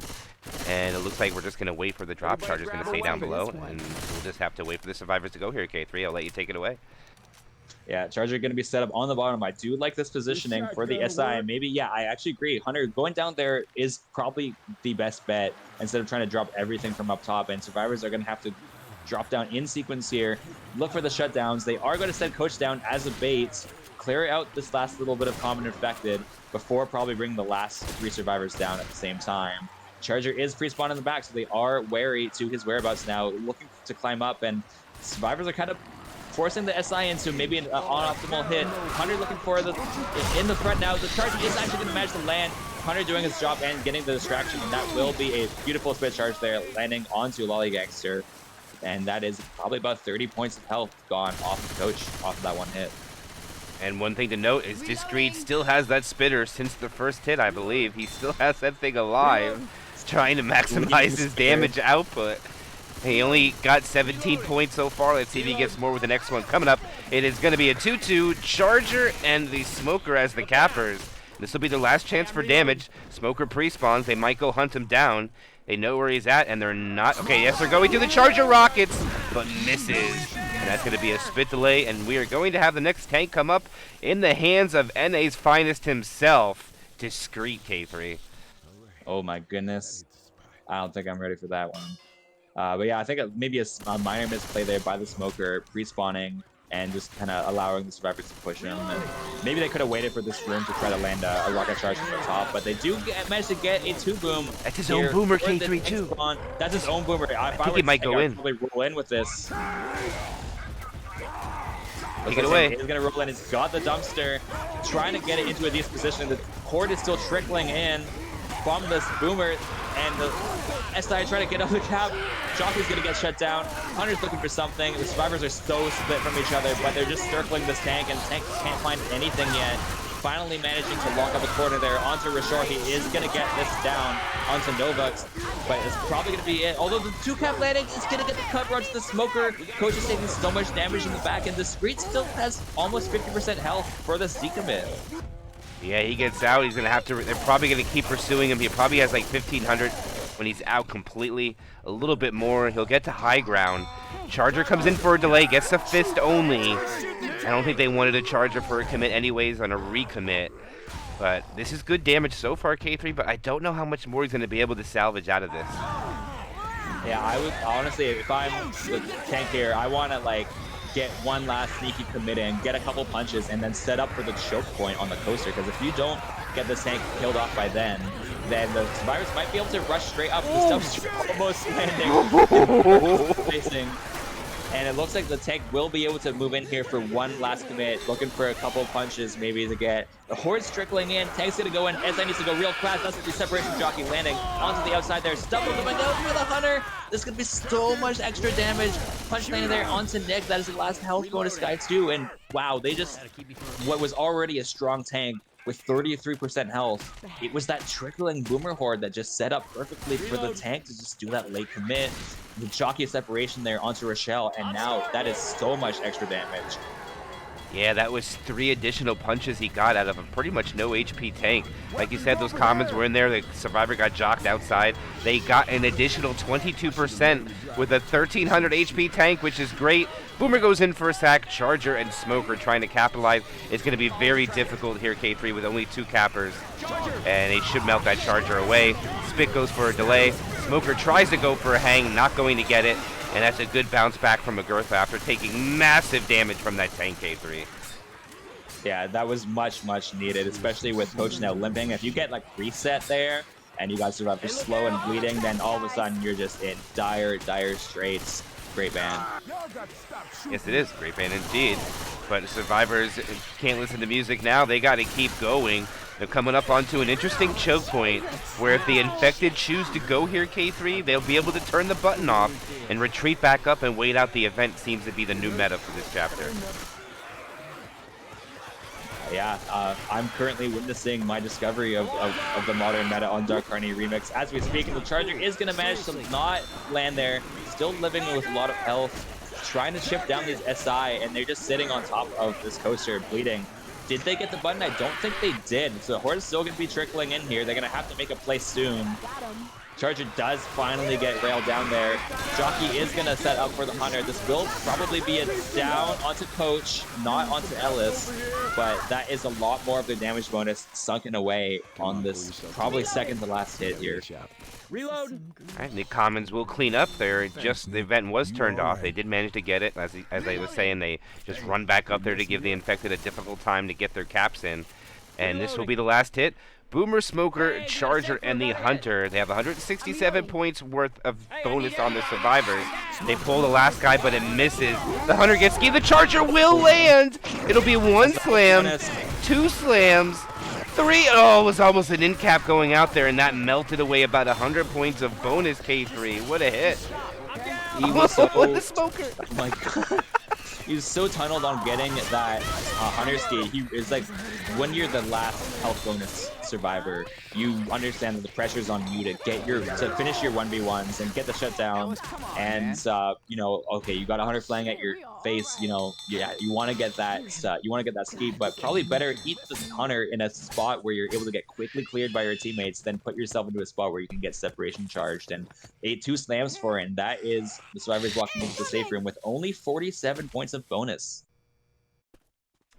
And it looks like we're just going to wait for the drop charge. It's going to stay down below, and we'll just have to wait for the survivors to go here, K3. I'll let you take it away. Yeah, Charger going to be set up on the bottom. I do like this positioning for the SI. Maybe, yeah, I actually agree. Hunter going down there is probably the best bet instead of trying to drop everything from up top. And survivors are going to have to drop down in sequence here. Look for the shutdowns. They are going to send Coach down as a bait. Clear out this last little bit of common infected before probably bringing the last 3 survivors down at the same time. Charger is pre-spawned in the back, so they are wary to his whereabouts now, looking to climb up. And survivors are kind of forcing the SI into maybe an unoptimal hit. Hunter looking for the in the front now. The charge is actually going to manage to land. Hunter doing his job and getting the distraction, and that will be a beautiful spit charge there, landing onto Lollygangster. And that is probably about 30 points of health gone off of Coach, off of that one hit. And one thing to note is Discreet still has that spitter since the first hit, I believe. He still has that thing alive. He's trying to maximize his damage output. He only got 17 points so far. Let's see if he gets more with the next one coming up. It is going to be a 2-2. Charger and the Smoker as the cappers. This will be their last chance for damage. Smoker pre-spawns. They might go hunt him down. They know where he's at, and they're not. Okay, yes, they're going to the Charger Rockets, but misses. And that's going to be a spit delay, and we are going to have the next tank come up in the hands of NA's finest himself, Discreet K3. Oh my goodness. I don't think I'm ready for that one. But yeah, I think maybe a minor misplay there by the Smoker, pre-spawning and just kind of allowing the survivors to push him. And maybe they could have waited for this room to try to land a rocket charge from the top, but they do manage to get a 2-boom. That's his own boomer, K3 too. That's his own boomer. I think he might go in. Probably roll in with this. Take it away. He's gonna roll in. He's got the dumpster, trying to get it into a decent position. The cord is still trickling in from this boomer, and the SI trying to get on the cap. Jockey's gonna get shut down. Hunter's looking for something. The survivors are so split from each other, but they're just circling this tank, and the tank can't find anything yet. Finally managing to lock up a corner there onto Rashor. He is gonna get this down onto Novux, but it's probably gonna be it. Although the 2-cap landing is gonna get the cover onto the Smoker. Coach is taking so much damage in the back, and Discreet still has almost 50% health for this decommit. Yeah, he gets out. He's gonna have to. They're probably gonna keep pursuing him. He probably has like 1,500 when he's out completely. A little bit more. He'll get to high ground. Charger comes in for a delay. Gets a fist only. I don't think they wanted a Charger for a commit anyways on a recommit. But this is good damage so far, K3. But I don't know how much more he's gonna be able to salvage out of this. Yeah, I would honestly, if I'm the tank here, I want to like get one last sneaky commit in, get a couple punches, and then set up for the choke point on the coaster. Because if you don't get the tank killed off by then the survivors might be able to rush straight up. The stuff's almost landing, facing. And it looks like the tank will be able to move in here for one last commit, looking for a couple punches maybe to get. The Horde's trickling in. Tank's going to go in. SI needs to go real fast. That's the separation jockey landing onto the outside there. Stumbles the window for the Hunter. This could be so much extra damage. Punch landing there onto Nick. That is the last health bonus guy too. And wow, they just, what was already a strong tank with 33% health, it was that trickling Boomer Horde that just set up perfectly for the tank to just do that late commit. The jockey separation there onto Rochelle, and now that is so much extra damage. Yeah, that was 3 additional punches he got out of a pretty much no HP tank. Like you said, those commons were in there. The survivor got jocked outside. They got an additional 22% with a 1300 HP tank, which is great. Boomer goes in for a sack. Charger and Smoker trying to capitalize. It's going to be very difficult here, K3, with only 2 cappers. And they should melt that Charger away. Spit goes for a delay. Smoker tries to go for a hang, not going to get it. And that's a good bounce back from Agartha after taking massive damage from that tank, K3. Yeah, that was much, much needed, especially with Coach now limping. If you get like reset there and you guys survive for slow and bleeding, then all of a sudden you're just in dire, dire straits. Great ban. Yes, it is. Great ban indeed. But survivors can't listen to music now. They got to keep going. They're coming up onto an interesting choke point where if the infected choose to go here, K3, they'll be able to turn the button off and retreat back up and wait out the event. Seems to be the new meta for this chapter. Yeah, I'm currently witnessing my discovery of the modern meta on Dark Carney Remix. As we speak, the Charger is going to manage to not land there. Still living with a lot of health, trying to chip down these SI, and they're just sitting on top of this coaster bleeding. Did they get the button? I don't think they did. So the Horde is still going to be trickling in here. They're going to have to make a play soon. Charger does finally get railed down there. Jockey is going to set up for the Hunter. This will probably be a down onto Coach, not onto Ellis. But that is a lot more of their damage bonus sunken away on this probably second to last hit here. Reload. All right, the commons will clean up there. Just the event was turned off. They did manage to get it. As I was saying, they just run back up there to give the infected a difficult time to get their caps in. And this will be the last hit. Boomer, Smoker, Charger, and the Hunter. They have 167 points worth of bonus on the survivors. They pull the last guy, but it misses. The Hunter gets ski. The Charger will land. It'll be 1 slam, 2 slams, 3. Oh, it was almost an in cap going out there, and that melted away about 100 points of bonus, K3. What a hit. He was so, the Smoker. Oh my God. He was so tunneled on getting that Hunter ski. He is like, when you're the last health bonus survivor, you understand that the pressure's on you to finish your 1v1s and get the shutdown. And you know, okay, you got a Hunter flying at your face. You know, yeah, you want to get that. You want to get that ski, but probably better eat the Hunter in a spot where you're able to get quickly cleared by your teammates than put yourself into a spot where you can get separation charged. And 2 slams for it, and that is the survivors walking into the safe room with only 47 points of bonus.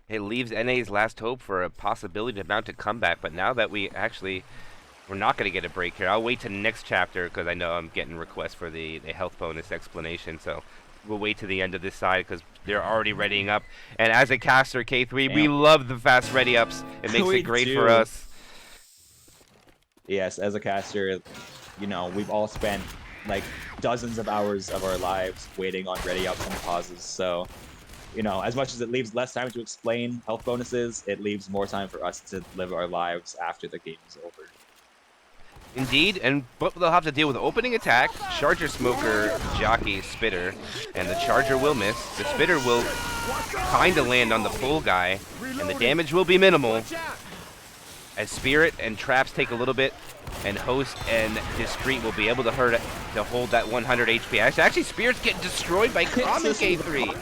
It leaves NA's last hope for a possibility to mount a comeback, but now that we're not going to get a break here. I'll wait to the next chapter because I know I'm getting requests for the health bonus explanation, so we'll wait to the end of this side because they're already readying up. And as a caster, K3, we love the fast ready-ups. It makes it great for us. Yes, as a caster, you know, we've all spent like dozens of hours of our lives waiting on ready-ups and pauses, so you know, as much as it leaves less time to explain health bonuses, it leaves more time for us to live our lives after the game is over. Indeed, but they'll have to deal with opening attack, Charger, Smoker, Jockey, Spitter, and the Charger will miss. The Spitter will kind of land on the full guy, and the damage will be minimal. As Spirit and Traps take a little bit, and Host and Discreet will be able to hold that 100 HP. Actually, Spirit's getting destroyed by Common K3.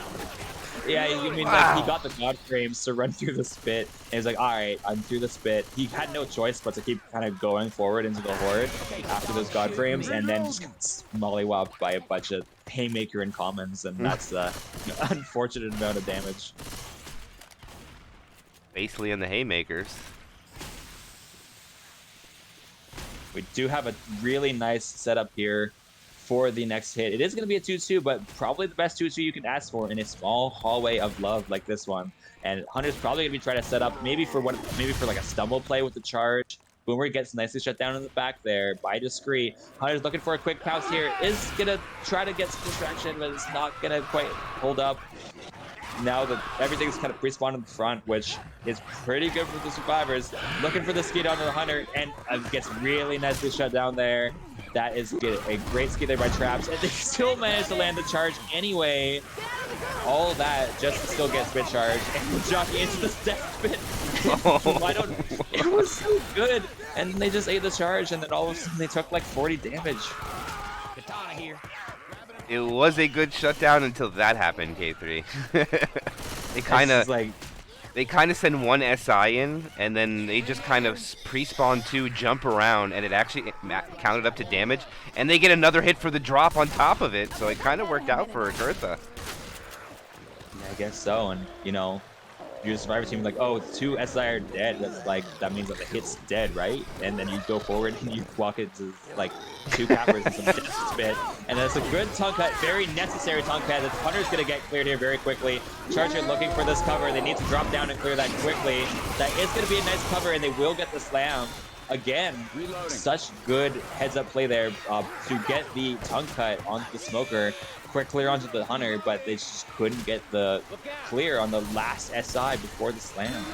Yeah, you mean like he got the God frames to run through the spit, and he's like, all right, I'm through the spit. He had no choice but to keep kind of going forward into the Horde after those God frames, and then just got mollywopped by a bunch of Haymaker and Commons, and that's the unfortunate amount of damage. Basically in the Haymakers. We do have a really nice setup here for the next hit. It is going to be a 2-2, but probably the best 2-2 you can ask for in a small hallway of love like this one. And Hunter's probably going to be trying to set up maybe for like a stumble play with the charge. Boomer gets nicely shut down in the back there by Discreet. Hunter's looking for a quick pounce here. Is going to try to get some distraction, but it's not going to quite hold up. Now that everything's kind of pre-spawned in the front, which is pretty good for the survivors. Looking for the skid onto the Hunter, and gets really nicely shut down there. That is good. A great skid there by Traps, and they still managed to land the charge anyway. All that just to still get spit charge, and the jockey into the death spit. It was so good, and they just ate the charge, and then all of a sudden they took like 40 damage. Katana here. It was a good shutdown until that happened, K3. They kind of send one SI in, and then they just kind of pre-spawn 2, jump around, and it actually counted up to damage, and they get another hit for the drop on top of it, so it kind of worked out for Agartha. Yeah, I guess so, and you know, you're the survivor team, like, oh, 2 SI are dead. That's like, that means that the hit's dead, right? And then you go forward and you walk into like 2 cappers and some death spit. And that's a good tongue cut, very necessary tongue cut. The Hunter's gonna get cleared here very quickly. Charger looking for this cover. They need to drop down and clear that quickly. That is gonna be a nice cover, and they will get the slam. Again, such good heads-up play there to get the tongue cut onto the smoker. Quick clear onto the Hunter, but they just couldn't get the clear on the last SI before the slam.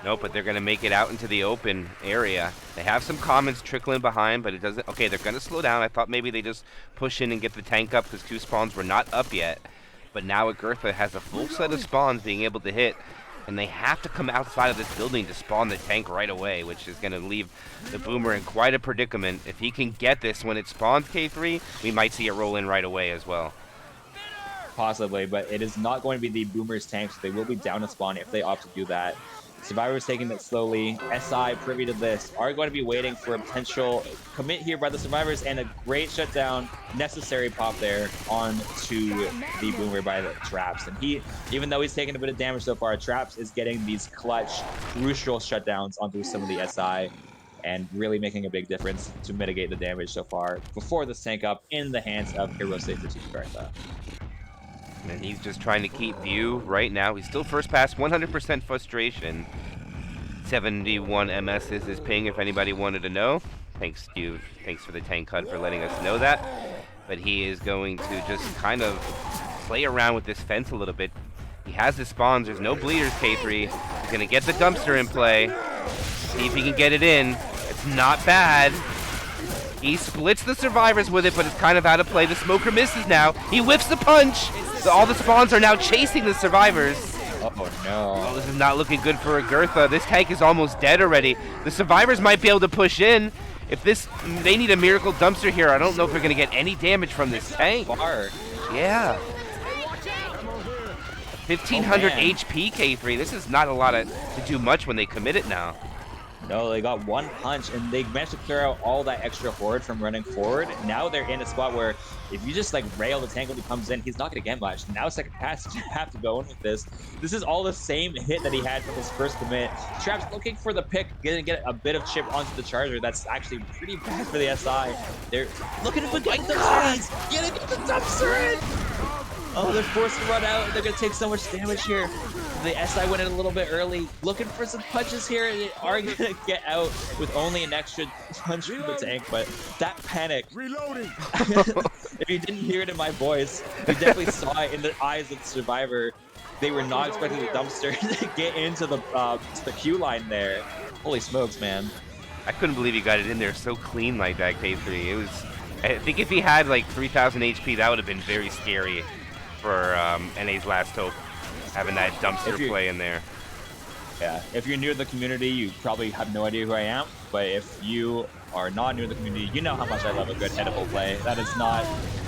Nope, but they're going to make it out into the open area. They have some commons trickling behind, but it doesn't... Okay, they're going to slow down. I thought maybe they just push in and get the tank up because 2 spawns were not up yet. But now Agartha has a full set of spawns being able to hit, and they have to come outside of this building to spawn the tank right away, which is going to leave the Boomer in quite a predicament. If he can get this when it spawns K3, we might see it roll in right away as well. Possibly, but it is not going to be the Boomer's tank, so they will be down to spawn if they opt to do that. Survivors taking it slowly. SI, privy to this, are going to be waiting for a potential commit here by the Survivors, and a great shutdown, necessary pop there onto the Boomer by the Traps. And he, even though he's taken a bit of damage so far, Traps is getting these clutch, crucial shutdowns onto some of the SI, and really making a big difference to mitigate the damage so far before this tank up in the hands of Hero Safer Team Agartha. And he's just trying to keep view right now. He's still first pass, 100% frustration. 71 MS is his ping, if anybody wanted to know. Thanks for the tank cut for letting us know that. But he is going to just kind of play around with this fence a little bit. He has his spawns. There's no bleeders, K3. He's going to get the dumpster in play. See if he can get it in. It's not bad. He splits the survivors with it, but it's kind of out of play. The smoker misses now. He whiffs the punch. So all the spawns are now chasing the survivors. Oh no. Oh, this is not looking good for Agartha. This tank is almost dead already. The survivors might be able to push in. If they need a miracle dumpster here. I don't know if they're going to get any damage from this tank. Far. Yeah. 1500 HP K3. This is not a lot to do much when they commit it now. No, they got 1 punch, and they managed to clear out all that extra horde from running forward. Now they're in a spot where if you just like rail the tank when he comes in, he's not going to get much. Now second pass, you have to go in with this. This is all the same hit that he had from his first commit. Traps looking for the pick, gonna get a bit of chip onto the charger. That's actually pretty bad for the SI. They're looking to get the dumpster. Get the dumpster in. Oh, they're forced to run out. They're gonna take so much damage here. The SI went in a little bit early, looking for some punches here. They are gonna get out with only an extra punch from the tank, but that panic. Reloading. If you didn't hear it in my voice, you definitely saw it in the eyes of the survivor. They were not expecting the dumpster to get into the queue line there. Holy smokes, man. I couldn't believe he got it in there so clean like that, K3. It was, I think if he had like 3000 HP, that would have been very scary for NA's last hope, having that dumpster play in there. Yeah, if you're new to the community, you probably have no idea who I am, but if you are not new to the community, you know how much I love a good edible play. That is not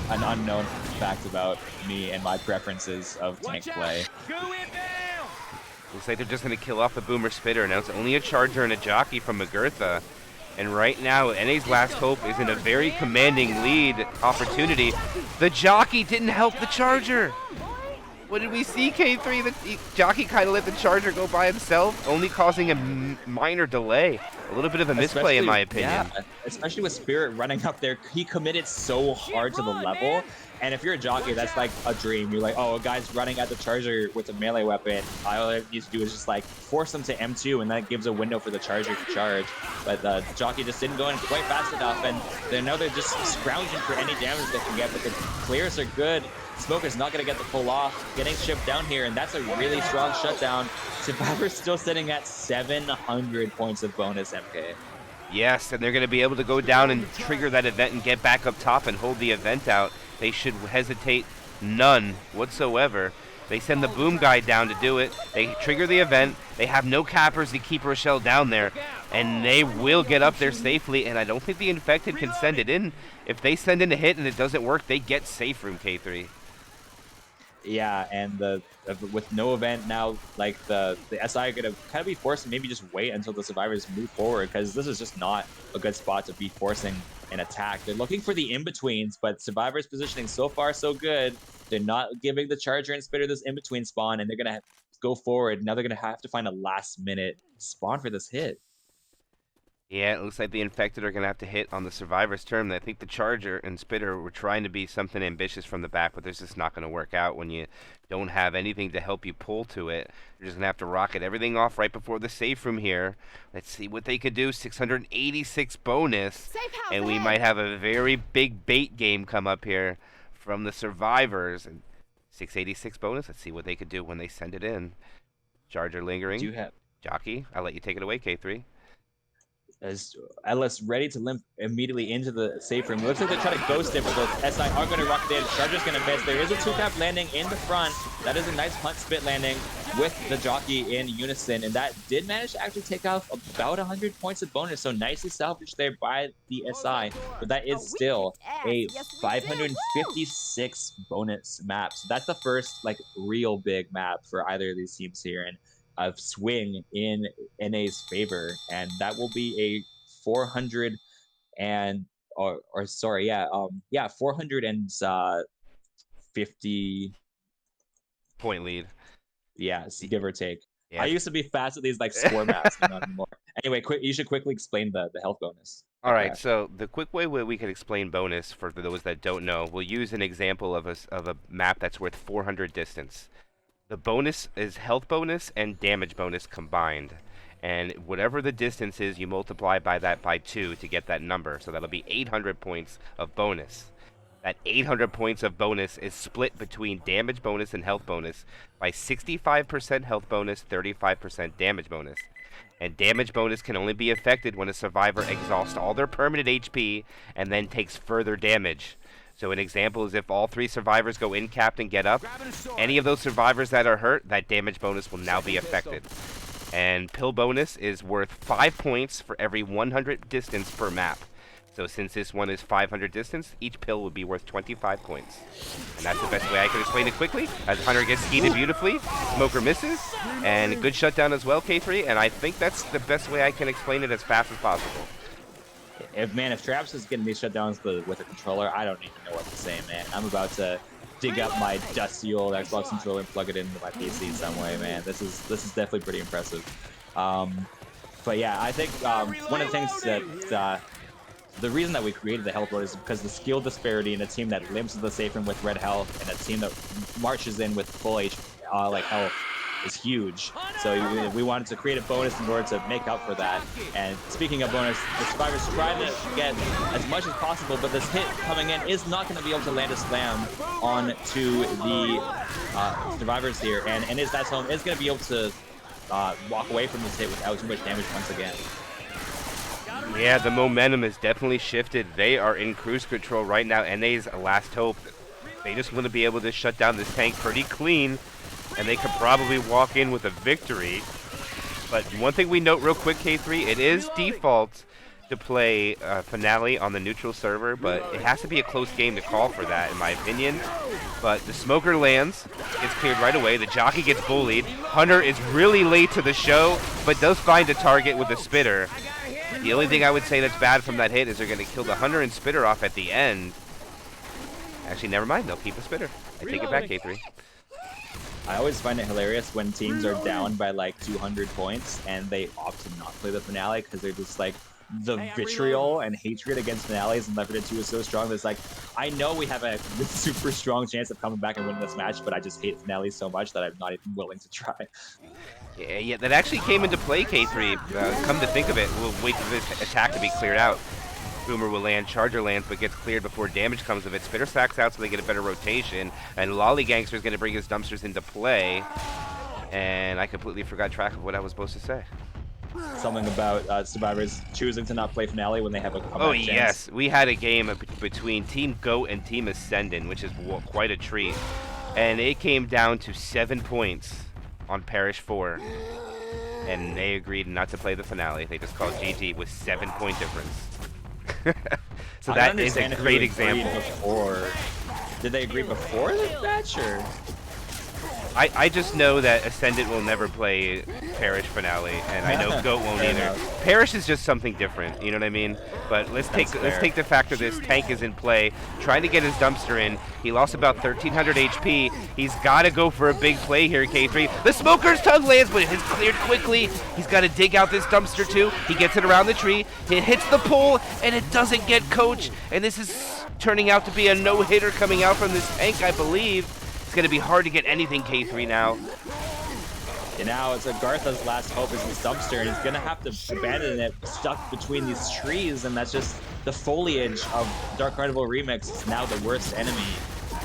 an unknown fact about me and my preferences of tank play. Looks like they're just going to kill off the Boomer Spitter. Now it's only a Charger and a Jockey from Agartha. And right now, NA's last hope is in a very commanding lead opportunity. The Jockey didn't help the Charger. What did we see, K3? The Jockey kind of let the Charger go by himself, only causing a minor delay. A little bit of a misplay, in my opinion. Yeah, especially with Spirit running up there. He committed so hard to the level. And if you're a jockey, that's like a dream. You're like, oh, a guy's running at the Charger with a melee weapon. All I need to do is just like force them to M2, and that gives a window for the Charger to charge. But the jockey just didn't go in quite fast enough, and now they're just scrounging for any damage they can get. But the clears are good. Smoker's not going to get the pull off, getting shipped down here, and that's a really strong shutdown. Survivor's still sitting at 700 points of bonus, MK. Yes, and they're going to be able to go down and trigger that event and get back up top and hold the event out. They should hesitate none whatsoever. They send the boom guy down to do it. They trigger the event. They have no cappers to keep Rochelle down there, and they will get up there safely, and I don't think the Infected can send it in. If they send in a hit and it doesn't work, they get safe room, K3. Yeah, and with no event now, like the SI are gonna kind of be forced to maybe just wait until the Survivors move forward, because this is just not a good spot to be forcing an attack. They're looking for the in-betweens, but Survivors positioning so far so good. They're not giving the Charger and Spitter this in-between spawn, and they're gonna go forward. Now they're gonna have to find a last-minute spawn for this hit. Yeah, it looks like the Infected are going to have to hit on the Survivor's turn. I think the Charger and Spitter were trying to be something ambitious from the back, but this is not going to work out when you don't have anything to help you pull to it. You're just going to have to rocket everything off right before the safe room here. Let's see what they could do. 686 bonus, and we might have a very big bait game come up here from the Survivors. And 686 bonus, let's see what they could do when they send it in. Charger lingering. Jockey, I'll let you take it away, K3. As Ellis ready to limp immediately into the safe room. Looks like they're trying to ghost it, but those SI are going to rocket in. Charger's going to miss. There is a 2-cap landing in the front. That is a nice punt spit landing with the jockey in unison, and that did manage to actually take off about 100 points of bonus, so nicely salvaged there by the SI, but that is still a 556 bonus map. So that's the first like real big map for either of these teams here, and a swing in NA's favor, and that will be a 400 and 450 point lead. Yeah, give or take. Yeah. I used to be fast at these like score maps, not anymore. Anyway, you should quickly explain the health bonus. All right, so the quick way we can explain bonus for those that don't know, we'll use an example of a map that's worth 400 distance. The bonus is health bonus and damage bonus combined. And whatever the distance is, you multiply by that by 2 to get that number. So that'll be 800 points of bonus. That 800 points of bonus is split between damage bonus and health bonus by 65% health bonus, 35% damage bonus. And damage bonus can only be affected when a survivor exhausts all their permanent HP and then takes further damage. So an example is if all 3 survivors go in capped and get up, any of those survivors that are hurt, that damage bonus will now be affected. And pill bonus is worth 5 points for every 100 distance per map. So since this one is 500 distance, each pill would be worth 25 points. And that's the best way I can explain it quickly. As Hunter gets skeeted beautifully, Smoker misses, and good shutdown as well, K3, and I think that's the best way I can explain it as fast as possible. If Traps is getting these shutdowns with a controller, I don't even know what to say, man. I'm about to dig up my dusty old Xbox controller and plug it into my PC some way, man. This is definitely pretty impressive. But yeah, I think one of the things that the reason that we created the health board is because the skill disparity in a team that limps to the safe room with red health and a team that marches in with full health is huge. So we wanted to create a bonus in order to make up for that. And speaking of bonus, the Survivors trying to get as much as possible, but this hit coming in is not going to be able to land a slam onto the Survivors here. And is that home is going to be able to walk away from this hit without too much damage once again. Yeah, the momentum has definitely shifted. They are in cruise control right now. NA's last hope. They just want to be able to shut down this tank pretty clean, and they could probably walk in with a victory. But one thing we note real quick, K3, it is default to play Finale on the neutral server, but it has to be a close game to call for that, in my opinion. But the Smoker lands, gets cleared right away, the Jockey gets bullied, Hunter is really late to the show, but does find a target with a Spitter. The only thing I would say that's bad from that hit is they're going to kill the Hunter and Spitter off at the end. Actually, never mind, they'll keep the Spitter. I take it back, K3. I always find it hilarious when teams are down by like 200 points and they opt to not play the finale because they're just like the vitriol and hatred against finales and Left 4 Dead 2 is so strong. There's like, I know we have a super strong chance of coming back and winning this match, but I just hate finales so much that I'm not even willing to try. Yeah, that actually came into play, K3. Come to think of it, we'll wait for this attack to be cleared out. Boomer will land, Charger lands, but gets cleared before damage comes of it. Spitter stacks out so they get a better rotation, and Lollygangster is going to bring his dumpsters into play. And I completely forgot track of what I was supposed to say. Something about survivors choosing to not play finale when they have a comeback Oh chance. yes, we had a game between Team Goat and Team Ascendant, which is quite a treat. And it came down to 7 points on Parish 4. And they agreed not to play the finale. They just called GG with 7-point difference. So that is a great example. Did they agree before the match, or? I just know that Ascendant will never play Parish finale, and I know Goat won't either. Parish is just something different, you know what I mean? But let's take the fact of this tank is in play, trying to get his dumpster in. He lost about 1,300 HP. He's got to go for a big play here, K3. The Smoker's Tongue lands, but it's cleared quickly. He's got to dig out this dumpster too. He gets it around the tree. It hits the pole, and it doesn't get Coach. And this is turning out to be a no-hitter coming out from this tank, I believe. It's going to be hard to get anything, K3, now. And now it's Agartha's last hope is his dumpster, and he's going to have to abandon it stuck between these trees, and that's just the foliage of Dark Carnival Remix is now the worst enemy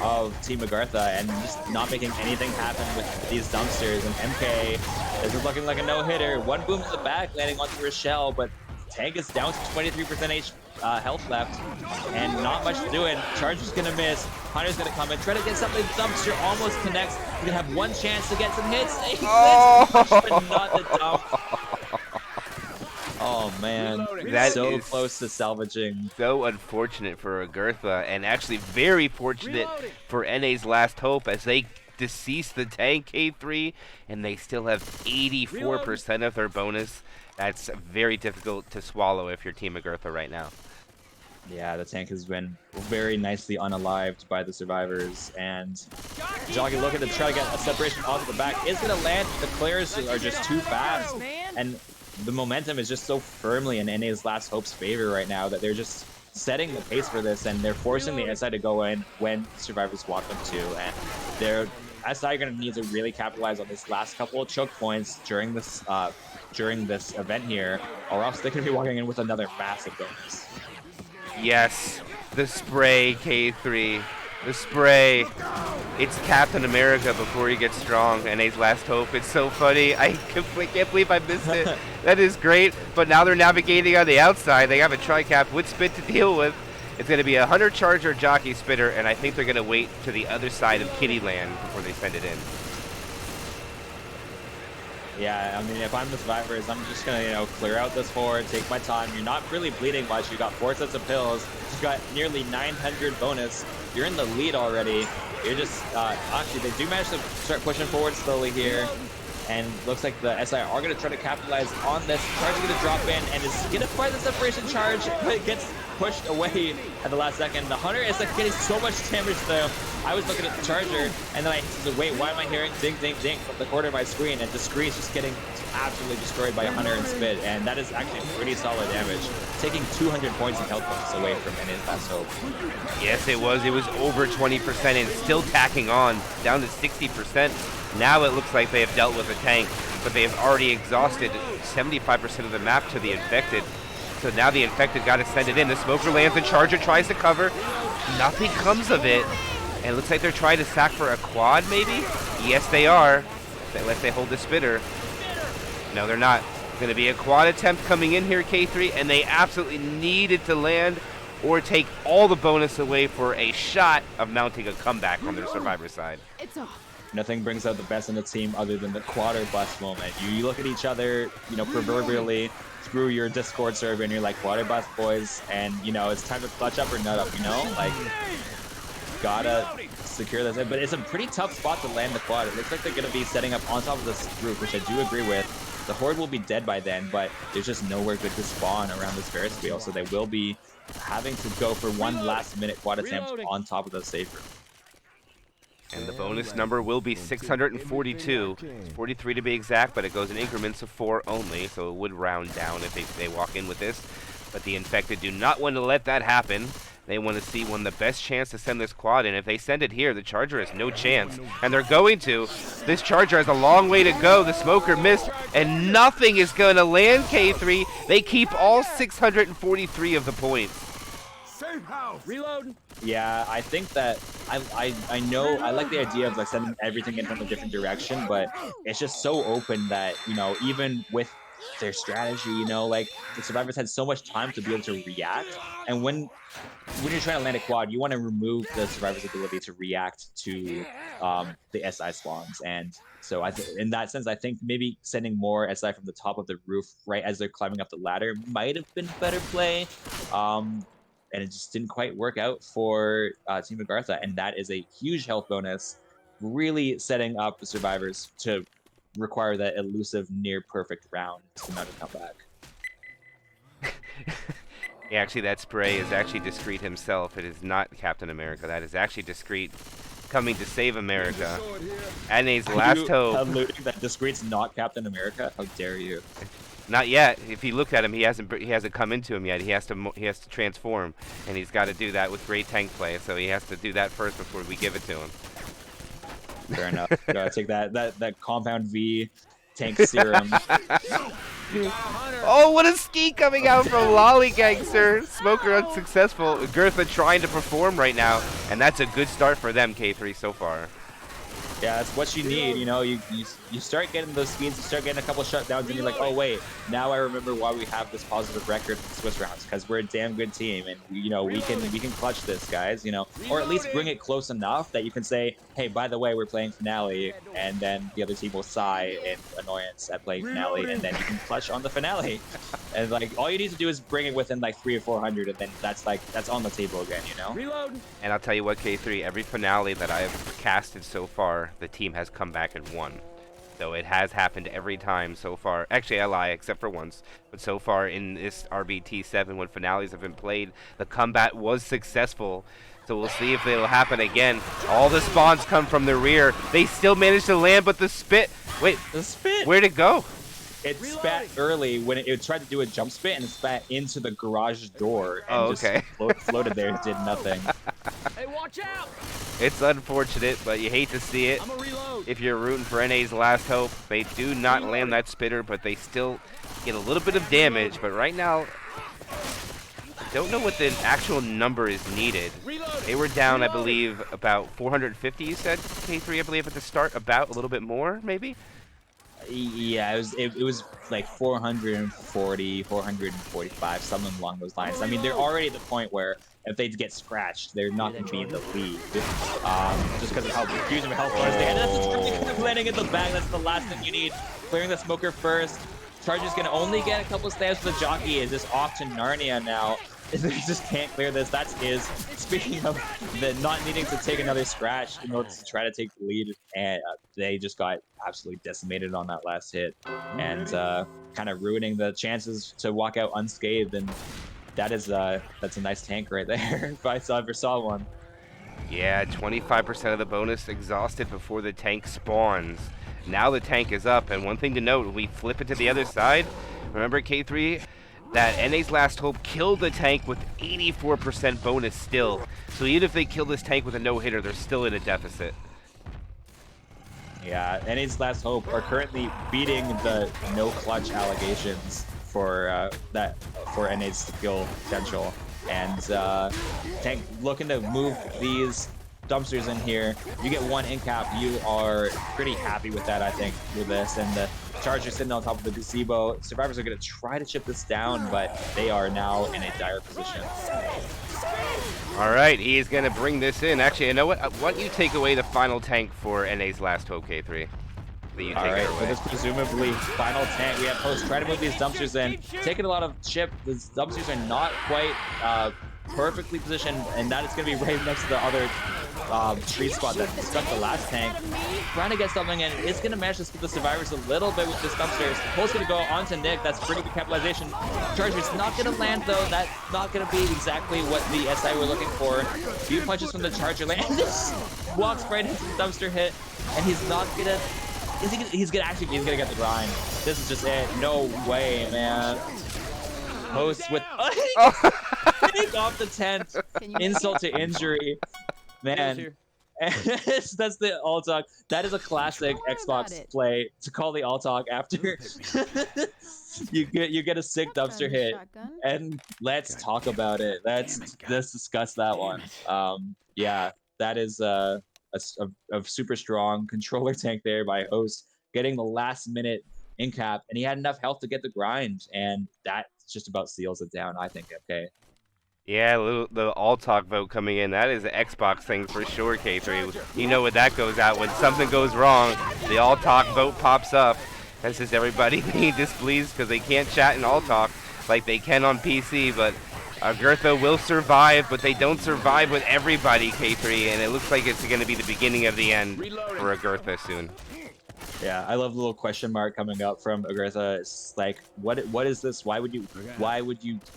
of Team Agartha, and just not making anything happen with these dumpsters. And MK is looking like a no-hitter. One boom to the back, landing onto Rochelle, but tank is down to 23% health left, and not much to do it. Charger's gonna miss. Hunter's gonna come in, try to get something. Dumpster almost connects. He's gonna have one chance to get some hits. He but not the dump. Oh man, That so is close to salvaging. So unfortunate for Agartha, and actually very fortunate for NA's last hope as they decease the tank, K3, and they still have 84% of their bonus. That's very difficult to swallow if you're Team Agartha right now. Yeah, the tank has been very nicely unalived by the survivors, and Jockey looking to try to get a separation onto the back is going to land. The clears are just too fast, and the momentum is just so firmly in NA's last hope's favor right now that they're just setting the pace for this, and they're forcing the SI to go in when survivors want them to, and they're SI are going to need to really capitalize on this last couple of choke points during this event here, or else they're going to be walking in with another massive bonus. Yes, the spray, K3. The spray. It's Captain America before he gets strong. NA's last hope. It's so funny. I can't believe I missed it. That is great. But now they're navigating on the outside. They have a tri-cap with Spit to deal with. It's going to be a Hunter, Charger, Jockey, Spitter, and I think they're going to wait to the other side of Kittyland before they send it in. Yeah, I mean, if I'm the survivors, I'm just gonna, clear out this horde, take my time. You're not really bleeding much. You got 4 sets of pills. You got nearly 900 bonus. You're in the lead already. You're just, actually, they do manage to start pushing forward slowly here. And looks like the SI are gonna try to capitalize on this. Charge is gonna drop in and is gonna find the separation charge, but it gets pushed away at the last second. The Hunter is like getting so much damage though. I was looking at the Charger, and then I said, wait, why am I hearing ding, ding, ding from the corner of my screen? And Discreet is just getting absolutely destroyed by Hunter and Spit, and that is actually pretty solid damage, taking 200 points of health points away from NA's last hope. Yes, it was. It was over 20% and still tacking on, down to 60%. Now it looks like they have dealt with a tank, but they have already exhausted 75% of the map to the Infected. So now the Infected got to send it in. The Smoker lands, the Charger tries to cover. Nothing comes of it. And it looks like they're trying to sack for a quad, maybe? Yes, they are. Unless they hold the Spitter. No, they're not. It's going to be a quad attempt coming in here, K3, and they absolutely needed to land or take all the bonus away for a shot of mounting a comeback on their Survivor side. It's off. Nothing brings out the best in the team other than the quad or bust moment. You look at each other, proverbially through your Discord server, and you're like, quad or bust, boys, and, it's time to clutch up or nut up, like, gotta secure this. But it's a pretty tough spot to land the quad. It looks like they're going to be setting up on top of this roof, which I do agree with. The Horde will be dead by then, but there's just nowhere good to spawn around this Ferris wheel, so they will be having to go for one last-minute quad attempt on top of the safe room. And the bonus number will be 642. It's 43 to be exact, but it goes in increments of 4 only, so it would round down if they walk in with this. But the Infected do not want to let that happen. They want to see the best chance to send this quad in. If they send it here, the Charger has no chance. And they're going to. This Charger has a long way to go. The Smoker missed, and nothing is going to land, K3. They keep all 643 of the points. Reload. Yeah, I think that I know I like the idea of like sending everything in from a different direction, but it's just so open that, you know, even with their strategy, you know, like the survivors had so much time to be able to react, and when you're trying to land a quad, you want to remove the survivor's ability to react to the SI spawns. And so in that sense, I think maybe sending more SI from the top of the roof right as they're climbing up the ladder might have been better play. And it just didn't quite work out for Team Agartha, and that is a huge health bonus, really setting up the survivors to require that elusive near-perfect round to mount a comeback. Yeah, actually, that spray is actually Discreet himself. It is not Captain America. That is actually Discreet coming to save America. Ana's last hope. Alluding that Discreet's not Captain America? How dare you? Not yet. If you look at him, he hasn't come into him yet. He has to transform, and he's got to do that with great tank play. So he has to do that first before we give it to him. Fair enough. Gotta take that compound V tank serum. Oh, what a ski coming out from Lollygangster. Smoker unsuccessful. Agartha trying to perform right now, and that's a good start for them, K3 so far. Yeah, that's what you need. You know, you start getting those skins, you start getting a couple shutdowns, and you're like, oh wait, now I remember why we have this positive record in Swiss rounds, because we're a damn good team, and you know we can clutch this, guys. You know, or at least bring it close enough that you can say, hey, by the way, we're playing finale, and then the other team will sigh in annoyance at playing finale, and then you can clutch on the finale. And like all you need to do is bring it within like 300 or 400, and then that's on the table again. You know. Reload. And I'll tell you what, K3, every finale that I've casted so far, the team has come back and won. So it has happened every time so far. Actually, I lie, except for once. But so far in this RBT7, when finales have been played, the comeback was successful. So we'll see if it'll happen again. All the spawns come from the rear. They still managed to land, but the spit... Wait, the spit! Where'd it go? It spat early when it tried to do a jump spit, and it spat into the garage door and just floated there and did nothing. Hey, watch out! It's unfortunate, but you hate to see it. I'm a reload. If you're rooting for NA's last hope, they do not land that spitter, but they still get a little bit of damage. But right now, I don't know what the actual number is needed. They were down, I believe, about 450, you said, K3, I believe, at the start. About a little bit more, maybe? Yeah, it was like 440, 445, something along those lines. I mean, they're already at the point where if they get scratched, they're not going to be in the lead. Just because of how huge of a health bonus they had. That's landing in the bag. That's the last thing you need. Clearing the Smoker first. Charger's going to only get a couple stabs for the jockey. Is just off to Narnia now. They just can't clear this. That's his. Speaking of the not needing to take another scratch in order to try to take the lead, and they just got absolutely decimated on that last hit, and kind of ruining the chances to walk out unscathed. And that's a nice tank right there if I ever saw one. Yeah, 25% of the bonus exhausted before the tank spawns. Now the tank is up, and one thing to note, when we flip it to the other side, remember K3? That NA's last hope killed the tank with 84% bonus still. So even if they kill this tank with a no-hitter, they're still in a deficit. Yeah, NA's last hope are currently beating the no clutch allegations for NA's skill potential. And tank looking to move these dumpsters in here. You get one in cap, you are pretty happy with that, I think, with this. And the Charger sitting on top of the gazebo. Survivors are going to try to chip this down, but they are now in a dire position. All right, he is going to bring this in. Actually, you know what? Why don't you take away the final tank for NA's last hope, K3? All right, for this presumably final tank, we have Post try to move these dumpsters in. Taking a lot of chip. These dumpsters are not quite perfectly positioned, and that is going to be right next to the other street squad that stuck the last tank, trying to get something, and it's going to manage to split the survivors a little bit with this dumpsters. Pull's going to go onto Nick. That's pretty good capitalization. Charger's not going to land, though. That's not going to be exactly what the SI were looking for. A few punches from the Charger land. Just walks right into the dumpster hit, and he's not going to... He's gonna get the grind. This is just it. No way, man. Host with take off the tent. Insult to injury, man. That's the alt talk. That is a classic Xbox play to call the alt talk after you get a sick dumpster hit. And let's talk about it. Let's discuss that one. Yeah, that is a super strong controller tank there by Host, getting the last minute in cap, and he had enough health to get the grind, and that just about seals it down, I think. Okay. Yeah, the all talk vote coming in. That is an Xbox thing for sure, K3. You know when that goes out. When something goes wrong, the all talk vote pops up. That's just everybody being displeased because they can't chat in all talk like they can on PC, but Agartha will survive, but they don't survive with everybody, K3, and it looks like it's going to be the beginning of the end for Agartha soon. Yeah, I love the little question mark coming up from Agartha. It's like, what is this? Why would you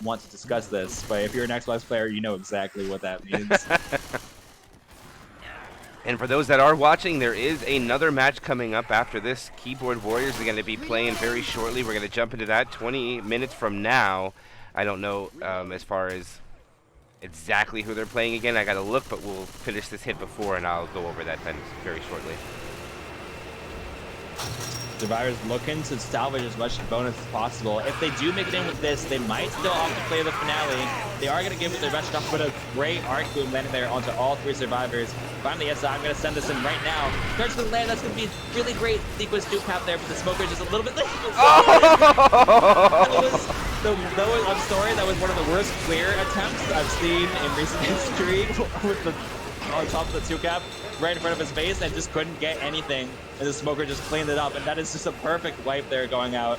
want to discuss this? But if you're an Xbox player, you know exactly what that means. And for those that are watching, there is another match coming up after this. Keyboard Warriors are going to be playing very shortly. We're going to jump into that 20 minutes from now. I don't know as far as exactly who they're playing again. I got to look, but we'll finish this hit before, and I'll go over that then very shortly. Survivors looking to salvage as much bonus as possible. If they do make it in with this, they might still opt to play the finale. They are going to give it their best shot, but a great arc boom landing there onto all three survivors. Finally, SI, I'm going to send this in right now. Starts to land. That's going to be a really great sequence to cap there, but the smoker just a little bit late. I'm sorry, that was one of the worst clear attempts I've seen in recent history with the on top of the 2-cap right in front of his face and just couldn't get anything, and the smoker just cleaned it up, and that is just a perfect wipe there going out.